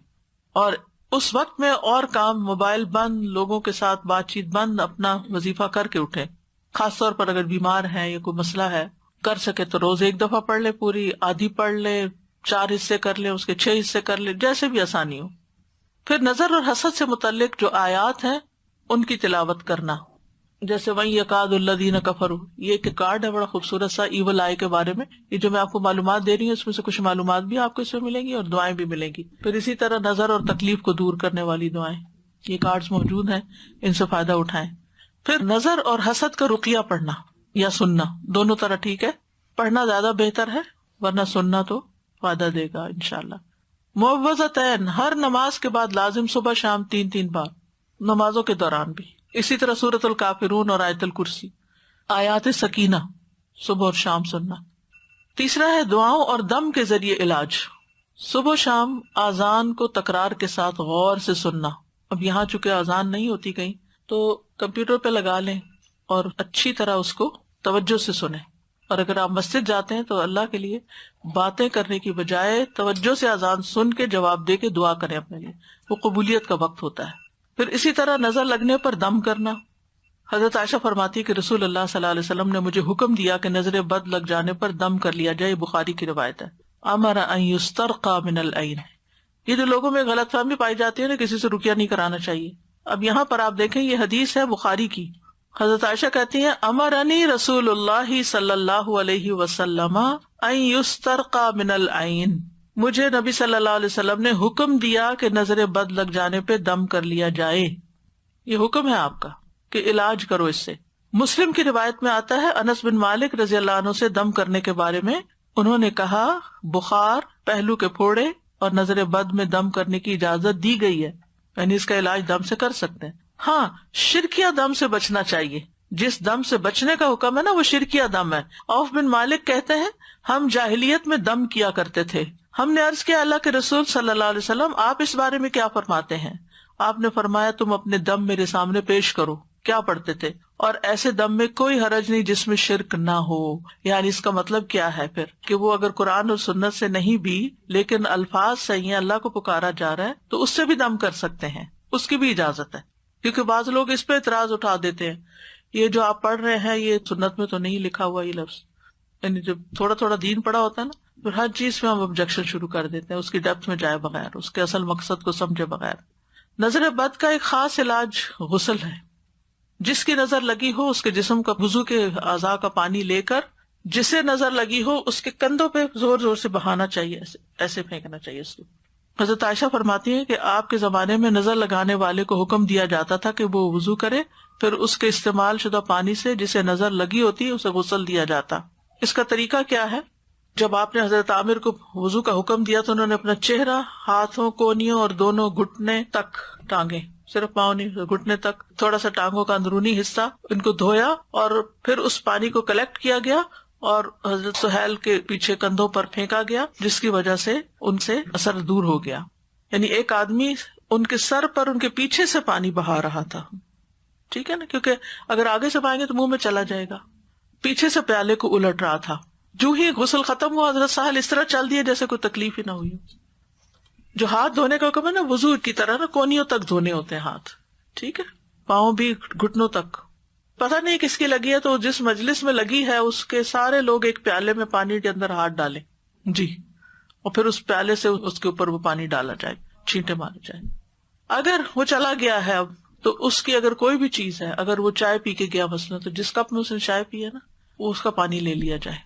اور اس وقت میں اور کام, موبائل بند, لوگوں کے ساتھ بات چیت بند, اپنا وظیفہ کر کے اٹھیں. خاص طور پر اگر بیمار ہیں یا کوئی مسئلہ ہے, کر سکے تو روز ایک دفعہ پڑھ لے, پوری آدھی پڑھ لے, 4 حصے کر لے, اس کے 6 حصے کر لے, جیسے بھی آسانی ہو. پھر نظر اور حسد سے متعلق جو آیات ہیں ان کی تلاوت کرنا, جیسے وَإِن يَكَادُ الَّذِينَ كَفَرُوا, یہ ایک کارڈ ہے بڑا خوبصورت سا ایول آئی کے بارے میں. یہ جو میں آپ کو معلومات دے رہی ہوں اس میں سے کچھ معلومات بھی آپ کو اس میں ملیں گی اور دعائیں بھی ملیں گی. پھر اسی طرح نظر اور تکلیف کو دور کرنے والی دعائیں, یہ کارڈز موجود ہیں, ان سے فائدہ اٹھائیں. پھر نظر اور حسد کا رقیہ پڑھنا یا سننا, دونوں طرح ٹھیک ہے. پڑھنا زیادہ بہتر ہے, ورنہ سننا تو فائدہ دے گا انشاءاللہ. معوذتین, ہر نماز کے بعد لازم, صبح شام 3 بار, نمازوں کے دوران بھی. اسی طرح سورۃ الکافرون اور آیت الکرسی. آیات سکینہ صبح اور شام سننا. تیسرا ہے دعاؤں اور دم کے ذریعے علاج. صبح شام اذان کو تکرار کے ساتھ غور سے سننا. اب یہاں چونکہ اذان نہیں ہوتی کہیں, تو کمپیوٹر پہ لگا لیں اور اچھی طرح اس کو توجہ سے سنیں. اور اگر آپ مسجد جاتے ہیں تو اللہ کے لیے باتیں کرنے کی بجائے توجہ سے اذان سن کے جواب دے کے دعا کریں اپنے لیے, وہ قبولیت کا وقت ہوتا ہے. پھر اسی طرح نظر لگنے پر دم کرنا. حضرت عائشہ فرماتی کہ رسول اللہ صلی اللہ علیہ وسلم نے مجھے حکم دیا کہ نظر بد لگ جانے پر دم کر لیا جائے, بخاری کی روایت ہے. امر ان یسترقى من العین. یہ جو لوگوں میں غلط فہمی پائی جاتی ہے نا, کسی سے رقیہ نہیں کرانا چاہیے. اب یہاں پر آپ دیکھیں یہ حدیث ہے بخاری کی. حضرت عائشہ کہتی ہیں امرنی رسول اللہ صلی اللہ علیہ وسلم ان یسترقى من العین, مجھے نبی صلی اللہ علیہ وسلم نے حکم دیا کہ نظر بد لگ جانے پہ دم کر لیا جائے. یہ حکم ہے آپ کا کہ علاج کرو اس سے. مسلم کی روایت میں آتا ہے انس بن مالک رضی اللہ عنہ سے دم کرنے کے بارے میں, انہوں نے کہا بخار, پہلو کے پھوڑے اور نظر بد میں دم کرنے کی اجازت دی گئی ہے, یعنی اس کا علاج دم سے کر سکتے ہیں. ہاں, شرکیہ دم سے بچنا چاہیے. جس دم سے بچنے کا حکم ہے نا وہ شرکیہ دم ہے. عوف بن مالک کہتے ہیں ہم جاہلیت میں دم کیا کرتے تھے. ہم نے عرض کیا اللہ کے رسول صلی اللہ علیہ وسلم آپ اس بارے میں کیا فرماتے ہیں؟ آپ نے فرمایا تم اپنے دم میرے سامنے پیش کرو. کیا پڑھتے تھے؟ اور ایسے دم میں کوئی حرج نہیں جس میں شرک نہ ہو. یعنی اس کا مطلب کیا ہے پھر کہ وہ اگر قرآن اور سنت سے نہیں بھی لیکن الفاظ صحیح ہیں, اللہ کو پکارا جا رہا ہے, تو اس سے بھی دم کر سکتے ہیں, اس کی بھی اجازت ہے. کیونکہ بعض لوگ اس پہ اعتراض اٹھا دیتے ہیں, یہ جو آپ پڑھ رہے ہیں یہ سنت میں تو نہیں لکھا ہوا یہ لفظ. یعنی جب تھوڑا تھوڑا دین پڑا ہوتا ہے نا, پھر ہر چیز میں ہم آبجیکشن شروع کر دیتے ہیں, اس کی ڈیپتھ میں جائے بغیر, اس کے اصل مقصد کو سمجھے بغیر. نظر بد کا ایک خاص علاج غسل ہے. جس کی نظر لگی ہو اس کے جسم کا وضو کے اعضاء کا پانی لے کر جسے نظر لگی ہو اس کے کندھوں پہ زور زور سے بہانا چاہیے, ایسے پھینکنا چاہیے اس کو. حضرت عائشہ فرماتی ہیں کہ آپ کے زمانے میں نظر لگانے والے کو حکم دیا جاتا تھا کہ وہ وضو کرے, پھر اس کے استعمال شدہ پانی سے جسے نظر لگی ہوتی اسے غسل دیا جاتا. اس کا طریقہ کیا ہے؟ جب آپ نے حضرت عامر کو وضو کا حکم دیا تو انہوں نے اپنا چہرہ, ہاتھوں, کونیوں اور دونوں گھٹنے تک ٹانگیں, صرف پاؤں نہیں, گھٹنے تک, تھوڑا سا ٹانگوں کا اندرونی حصہ, ان کو دھویا اور پھر اس پانی کو کلیکٹ کیا گیا اور حضرت سہیل کے پیچھے کندھوں پر پھینکا گیا, جس کی وجہ سے ان سے اثر دور ہو گیا. یعنی ایک آدمی ان کے سر پر ان کے پیچھے سے پانی بہا رہا تھا, ٹھیک ہے نا, کیونکہ اگر آگے سے پائیں گے تو منہ میں چلا جائے گا. پیچھے سے پیالے کو الٹ رہا تھا. جو ہی غسل ختم ہوا حضرت سہیل اس طرح چل دیے جیسے کوئی تکلیف ہی نہ ہوئی. جو ہاتھ دھونے کا حکم ہے نا, وضو کی طرح نا کونیوں تک دھونے ہوتے ہیں ہاتھ, ٹھیک ہے, پاؤں بھی گھٹنوں تک. پتہ نہیں کس کی لگی ہے, تو جس مجلس میں لگی ہے اس کے سارے لوگ ایک پیالے میں پانی کے اندر ہاتھ ڈالیں جی, اور پھر اس پیالے سے اس کے اوپر وہ پانی ڈالا جائے, چھینٹے مارے جائیں. اگر وہ چلا گیا ہے اب تو اس کی اگر کوئی بھی چیز ہے, اگر وہ چائے پی کے گیا مثلا, تو جس کپ میں اس نے چائے پی ہے نا وہ اس کا پانی لے لیا جائے.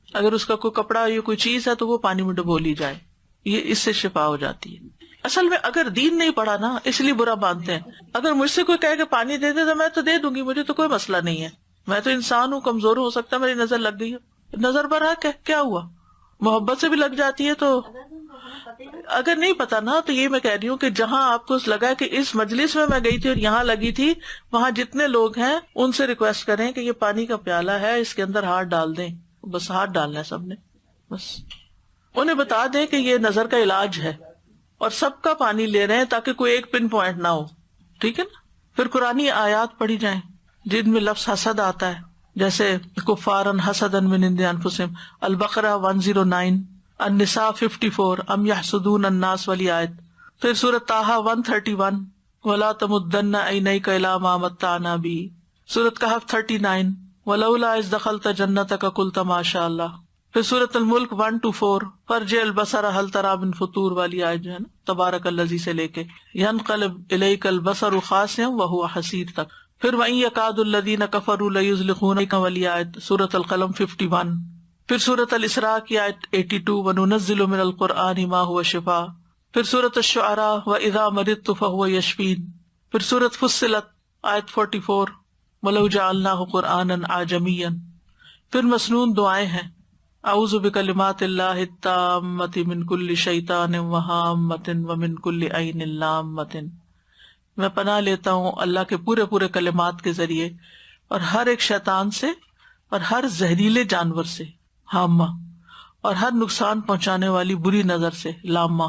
اگر اس کا کوئی کپڑا یا کوئی چیز ہے تو وہ پانی میں ڈبو لی جائے, یہ اس سے شفا ہو جاتی ہے. اصل میں اگر دین نہیں پڑھا نا اس لیے برا مانتے ہیں. اگر مجھ سے کوئی کہے کہ پانی دے دے تو میں تو دے دوں گی, مجھے تو کوئی مسئلہ نہیں ہے, میں تو انسان ہوں, کمزور ہو سکتا ہے, میری نظر لگ گئی ہے, نظر پر ہے کیا ہوا, محبت سے بھی لگ جاتی ہے. تو اگر نہیں پتا نا, تو یہ میں کہہ رہی ہوں کہ جہاں آپ کو لگا کہ اس مجلس میں گئی تھی اور یہاں لگی تھی, وہاں جتنے لوگ ہیں ان سے ریکویسٹ کریں کہ یہ پانی کا پیالہ ہے, اس کے اندر ہاتھ ڈال دیں, بس ہاتھ ڈالنا ہے سب نے, بس انہیں بتا دیں کہ یہ نظر کا علاج ہے اور سب کا پانی لے رہے ہیں تاکہ کوئی ایک پن پوائنٹ نہ ہو, ٹھیک ہے نا. پھر قرآنی آیات پڑھی جائیں جن میں لفظ حسد آتا ہے, جیسے کفارن حسدن من عند انفسہم, البقرہ 109, النساء 54, ام یحسدون الناس والی آیت. پھر سورۃ طٰہٰ 131, ولا تمدن عینیک الی ما متعنا بہ. سورۃ کہف 39, ولولا اذ دخلت جنتک قلت ما شاء اللہ. پھر سورۃ الملک 1-4, فرجع البصر هل تری من فطور والی آیت جو ہے نا, تبارک الذی سے لے کے ینقلب الیک البصر خاسئا وهو حسیر تک. پھر وَإِن يَكَادُ الَّذِينَ كَفَرُوا لَيُزْلِقُونَكَ والی آیت, سورۃ القلم 51. پھر سورۃ الاسراء کی آیت 82, وَنُنَزِّلُ مِنَ الْقُرْآنِ مَا هُوَ شِفَاء. پھر سورۃ الشعراء, وَإِذَا مَرِضْتُ فَهُوَ يَشْفِينِ. پھر سورۃ فصلت آیت 44, وَلَوْ جَعَلْنَاهُ قُرْآنًا أَعْجَمِيًّا. پھر مسنون دعائیں ہیں, اعوذ بکلمات اللہ التامۃ من کل شیطان وہامۃ ومن کل عین لامۃ. میں پناہ لیتا ہوں اللہ کے پورے پورے کلمات کے ذریعے اور ہر ایک شیطان سے اور ہر زہریلے جانور سے, ہامہ, اور ہر نقصان پہنچانے والی بری نظر سے, لامہ.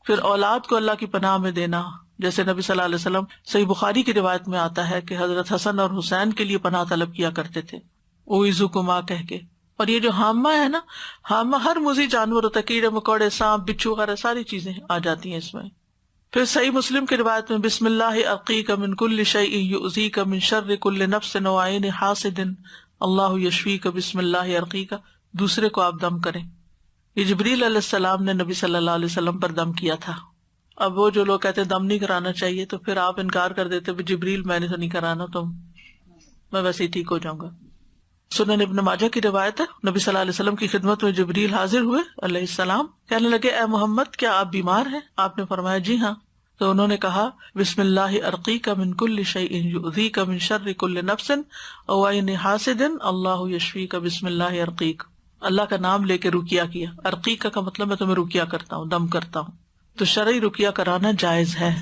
پھر اولاد کو اللہ کی پناہ میں دینا, جیسے نبی صلی اللہ علیہ وسلم صحیح بخاری کی روایت میں آتا ہے کہ حضرت حسن اور حسین کے لیے پناہ طلب کیا کرتے تھے, اعوذکما کہہ کے. اور یہ جو حامہ ہے نا, حامہ ہر موذی جانور ہوتا ہے, کیڑے مکوڑے, سانپ, بچھو وغیرہ ساری چیزیں آ جاتی ہیں اس میں. پھر صحیح مسلم کی روایت میں بسم اللہ ارقیک من کل شیء یؤذیک من شر کل نفس وعین حاسد اللہ یشفیک بسم اللہ ارقیک. دوسرے کو آپ دم کریں. یہ جبریل علیہ السلام نے نبی صلی اللہ علیہ وسلم پر دم کیا تھا. اب وہ جو لوگ کہتے ہیں دم نہیں کرانا چاہیے, تو پھر آپ انکار کر دیتے جبریل میں نے تو نہیں کرانا, تو میں ویسے ہی ٹھیک ہو جاؤں گا. سنن ابن ماجہ کی روایت ہے, نبی صلی اللہ علیہ وسلم کی خدمت میں جبریل حاضر ہوئے علیہ السلام, کہنے لگے اے محمد کیا آپ بیمار ہیں؟ آپ نے فرمایا جی ہاں. تو انہوں نے کہا بسم اللہ ارقیک من کل شیء یؤذیک من شر کل نفس او عین حاسد اللہ یشفیک بسم اللہ ارقیک. اللہ کا نام لے کے رقیہ کیا. ارقیک کا مطلب میں تمہیں رقیہ کرتا ہوں, دم کرتا ہوں. تو شرعی رقیہ کرانا جائز ہے.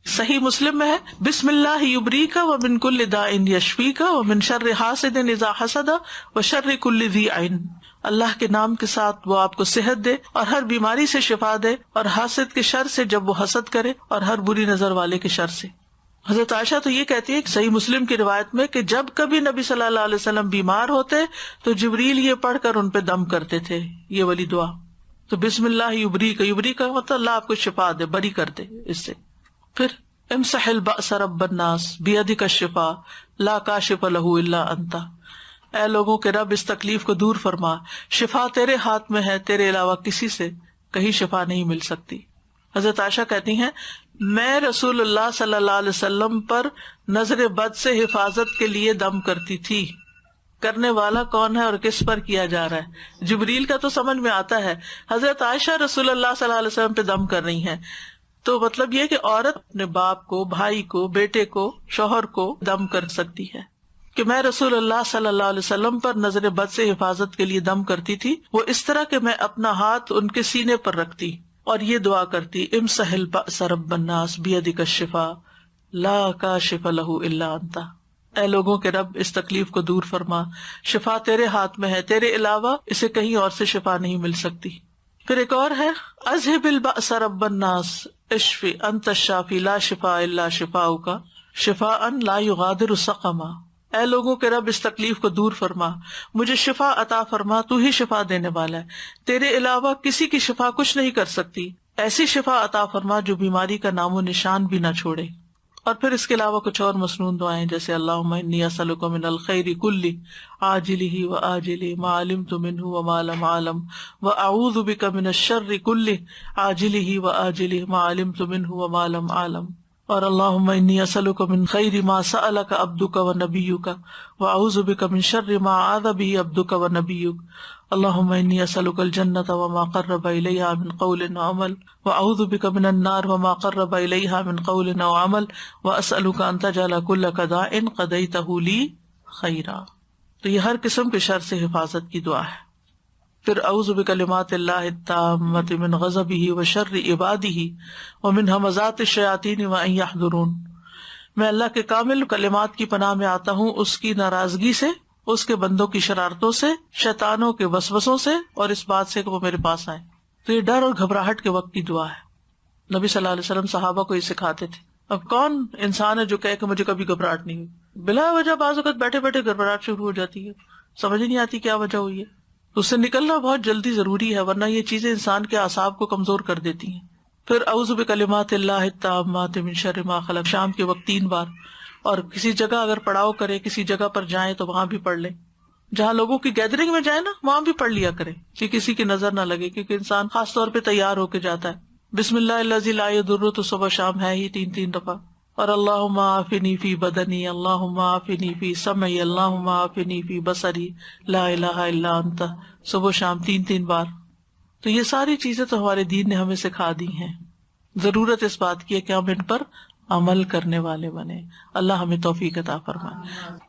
صحیح مسلم میں ہے بسم اللہ یبریک ومن کل داء یشفیک ومن شر حاسد اذا حسد وشر کل ذی عین. اللہ کے نام کے ساتھ وہ آپ کو صحت دے اور ہر بیماری سے شفا دے, اور حاسد کے شر سے جب وہ حسد کرے, اور ہر بری نظر والے کے شر سے. حضرت عائشہ تو یہ کہتی ہے کہ صحیح مسلم کی روایت میں کہ جب کبھی نبی صلی اللہ علیہ وسلم بیمار ہوتے تو جبریل یہ پڑھ کر ان پہ دم کرتے تھے، یہ والی دعا. تو بسم اللہ یبری کا مطلب اللہ آپ کو شفا دے، بری کر دے اس سے. پھر امسح البأس رب الناس بیدک الشفاء لا کاشف لہ الا انت، اے لوگوں کے رب اس تکلیف کو دور فرما، شفا تیرے ہاتھ میں ہے، تیرے علاوہ کسی سے کہیں شفا نہیں مل سکتی. حضرت عائشہ کہتی ہیں میں رسول اللہ صلی اللہ علیہ وسلم پر نظر بد سے حفاظت کے لیے دم کرتی تھی. کرنے والا کون ہے اور کس پر کیا جا رہا ہے؟ جبریل کا تو سمجھ میں آتا ہے. حضرت عائشہ رسول اللہ صلی اللہ علیہ وسلم پہ دم کر رہی ہیں، تو مطلب یہ کہ عورت اپنے باپ کو، بھائی کو، بیٹے کو، شوہر کو دم کر سکتی ہے کہ میں رسول اللہ صلی اللہ علیہ وسلم پر نظر بد سے حفاظت کے لیے دم کرتی تھی، وہ اس طرح کہ میں اپنا ہاتھ ان کے سینے پر رکھتی اور یہ دعا کرتی امسح البأس رب الناس بیدک الشفاء لا کاشف لہ الا انت، اے لوگوں کے رب اس تکلیف کو دور فرما، شفا تیرے ہاتھ میں ہے، تیرے علاوہ اسے کہیں اور سے شفا نہیں مل سکتی. پھر ایک اور ہے اذهب البأس رب الناس اشف انت الشافی لا شفاء الا شفاؤک شفاء لا یغادر سقما، اے لوگوں کے رب اس تکلیف کو دور فرما، مجھے شفا عطا فرما، تو ہی شفا دینے والا ہے، تیرے علاوہ کسی کی شفا کچھ نہیں کر سکتی، ایسی شفا عطا فرما جو بیماری کا نام و نشان بھی نہ چھوڑے. اور پھر اس کے علاوہ کچھ اور مسنون دعائیں جیسے اللہم انی اسألک من الخیر کلہ عاجلہ وآجلہ ما علمت منہ وما لم اعلم واعوذ بک من الشر کلہ عاجلہ وآجلہ ما علمت منہ وما لم اعلم. اور اللہم انی اسألک من خیر ما سألک عبدک ونبیک واعوذ بک من شر ما عاذ بہ عبدک ونبیک. اللہم انی اسألک الجنۃ وما قرب الیہا من قول وعمل واعوذ بک من النار وما قرب الیہا من قول وعمل واسألک ان تجعل کل قضاء قضیتہ لی خیرا. تو یہ ہر قسم کے شر سے حفاظت کی دعا ہے. پھر اعوذ بکلمات اللہ التامۃ من غضبہ وشر عبادہ ومن ھمزات الشیاطین وان یحضرون، میں اللہ کے کامل کلمات کی پناہ میں آتا ہوں اس کی ناراضگی سے، اس کے بندوں کی شرارتوں سے، شیطانوں کے وسوسوں سے، اور اس بات سے کہ وہ میرے پاس آئیں. تو یہ ڈر اور گھبراہٹ کے وقت کی دعا ہے. نبی صلی اللہ علیہ وسلم صحابہ کو یہ سکھاتے تھے. اب کون انسان ہے جو کہے کہ مجھے کبھی گھبراہٹ نہیں ہوئی؟ بلا وجہ بعض اوقات بیٹھے بیٹھے گھبراہٹ شروع ہو جاتی ہے، سمجھ ہی نہیں آتی کیا وجہ ہوئی ہے. اس سے نکلنا بہت جلدی ضروری ہے، ورنہ یہ چیزیں انسان کے اعصاب کو کمزور کر دیتی ہیں. پھر اعوذ بکلمات اللہ التامات من شر ما خلق شام کے وقت 3 بار. اور کسی جگہ اگر پڑاؤ کرے، کسی جگہ پر جائیں تو وہاں بھی پڑھ لیں. جہاں لوگوں کی گیدرنگ میں جائیں نا وہاں بھی پڑھ لیا کریں کہ کسی کی نظر نہ لگے، کیونکہ انسان خاص طور پہ تیار ہو کے جاتا ہے. بسم اللہ الذی لا یضر تو صبح شام ہے ہی 3 دفعہ. اور اللہم عافنی فی بدنی، اللہم عافنی فی سمعی، اللہم عافنی فی بصری، لا الہ الا انت، صبح شام 3 بار. تو یہ ساری چیزیں تو ہمارے دین نے ہمیں سکھا دی ہیں. ضرورت اس بات کی ہے کہ ہم ان پر عمل کرنے والے بنے. اللہ ہمیں توفیق عطا فرمائے.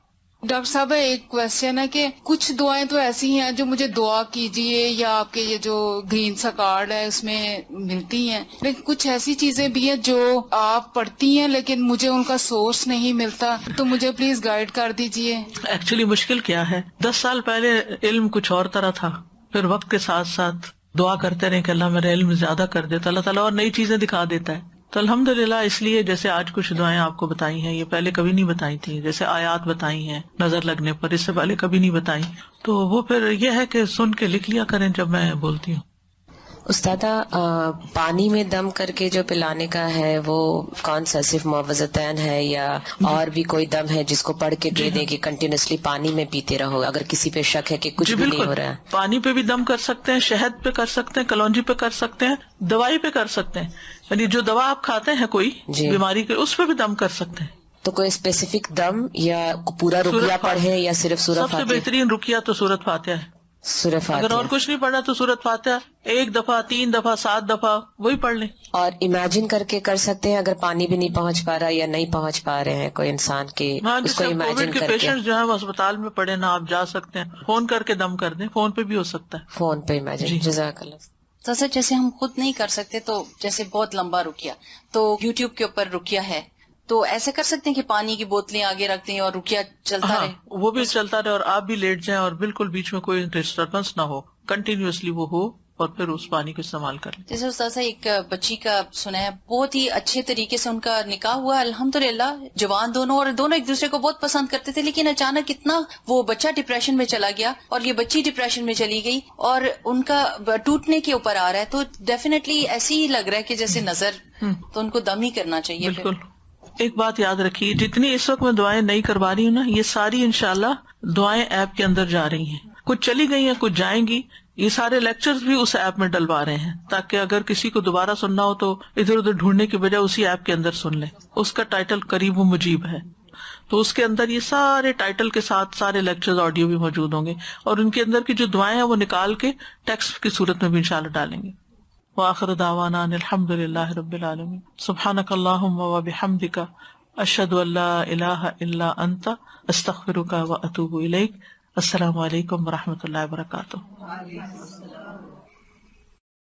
ڈاکٹر صاحب ایک کوشچن ہے کہ کچھ دعائیں تو ایسی ہیں جو مجھے دعا کیجیے یا آپ کے یہ جو گرین سا کارڈ ہے اس میں ملتی ہیں، لیکن کچھ ایسی چیزیں بھی ہیں جو آپ پڑھتی ہیں لیکن مجھے ان کا سورس نہیں ملتا، تو مجھے پلیز گائیڈ کر دیجیے. ایکچولی مشکل کیا ہے، 10 سال پہلے علم کچھ اور طرح تھا، پھر وقت کے ساتھ ساتھ دعا کرتے رہے کہ اللہ میرا علم زیادہ کر دے تو اللہ تعالیٰ اور نئی چیزیں دکھا دیتا ہے. تو الحمدللہ اس لیے جیسے آج کچھ دعائیں آپ کو بتائی ہیں یہ پہلے کبھی نہیں بتائی تھی، جیسے آیات بتائی ہیں نظر لگنے پر، اس سے پہلے کبھی نہیں بتائی. تو وہ پھر یہ ہے کہ سن کے لکھ لیا کریں جب میں بولتی ہوں. استاذہ پانی میں دم کر کے جو پلانے کا ہے وہ کون سا، صرف معوذتین ہے یا اور بھی کوئی دم ہے جس کو پڑھ کے دے دیں کہ کنٹینیوسلی پانی میں پیتے رہو اگر کسی پہ شک ہے کہ کچھ بھی نہیں ہو رہا ہے؟ پانی پہ بھی دم کر سکتے ہیں، شہد پہ کر سکتے ہیں، کلونجی پہ کر سکتے ہیں، دوائی پہ کر سکتے ہیں، یعنی جو دوا آپ کھاتے ہیں کوئی بیماری کے اس پہ بھی دم کر سکتے ہیں. تو کوئی اسپیسیفک دم یا پورا رقیہ پڑھے یا صرف سورۃ فاتحہ؟ سب سے بہترین رقیہ تو سورۃ فاتحہ ہے. سورۃ فاتحہ، اگر اور کچھ نہیں پڑھنا تو سورۃ فاتحہ 1 دفعہ 3 دفعہ 7 دفعہ وہی پڑھ لیں. اور امیجن کر کے کر سکتے ہیں اگر پانی بھی نہیں پہنچ پا رہا یا نہیں پہنچ پا رہے ہیں کوئی انسان کے، اس کو امیجن کر کے. پیشنٹ جو ہے وہ اسپتال میں پڑے نا، آپ جا سکتے ہیں فون کر کے دم کر دیں، فون پہ بھی ہو سکتا ہے، فون پہ امیجن. جزاک اللہ. تو سر جیسے ہم خود نہیں کر سکتے تو جیسے بہت لمبا رکیہ تو یوٹیوب کے اوپر رکیہ ہے، تو ایسے کر سکتے ہیں کہ پانی کی بوتلیں آگے رکھ دیں اور رکیہ چلتا رہے؟ وہ بھی چلتا رہے اور آپ بھی لیٹ جائیں اور بالکل بیچ میں کوئی ڈسٹربنس نہ ہو، کنٹینیوسلی وہ ہو اور پھر اس پانی کو استعمال کر لیں. جیسے استاذہ ایک بچی کا سنا ہے بہت ہی اچھے طریقے سے ان کا نکاح ہوا الحمدللہ، جوان دونوں، اور دونوں ایک دوسرے کو بہت پسند کرتے تھے، لیکن اچانک اتنا وہ بچہ ڈپریشن میں چلا گیا اور یہ بچی ڈپریشن میں چلی گئی اور ان کا ٹوٹنے کے اوپر آ رہا ہے. تو ڈیفینیٹلی ایسے ہی لگ رہا ہے کہ جیسے نظر، تو ان کو دم ہی کرنا چاہیے. بالکل. ایک بات یاد رکھیے، جتنی اس وقت میں دعائیں نہیں کروا رہی ہوں نا، یہ ساری انشاءاللہ دعائیں ایپ کے اندر جا رہی ہیں. کچھ چلی گئی ہیں، کچھ جائیں گی. یہ سارے لیکچرز بھی اس ایپ میں ڈلوا رہے ہیں تاکہ اگر کسی کو دوبارہ سننا ہو تو ادھر ادھر ڈھونڈنے کی بجائے اسی ایپ کے اندر سن لیں. اس کا ٹائٹل قریب و مجیب ہے، تو اس کے اندر یہ سارے ٹائٹل کے ساتھ سارے لیکچرز آڈیو بھی موجود ہوں گے، اور ان کے اندر کی جو دعائیں ہیں وہ نکال کے ٹیکسٹ کی صورت میں بھی انشاءاللہ ڈالیں گے. وآخر دعوانا ان الحمد للہ رب العالمین. سبحانک اللہم وبحمدک، اشہد ان لا الہ الا انت، استغفرک واتوب الیک. السلام علیکم ورحمۃ اللہ وبرکاتہ.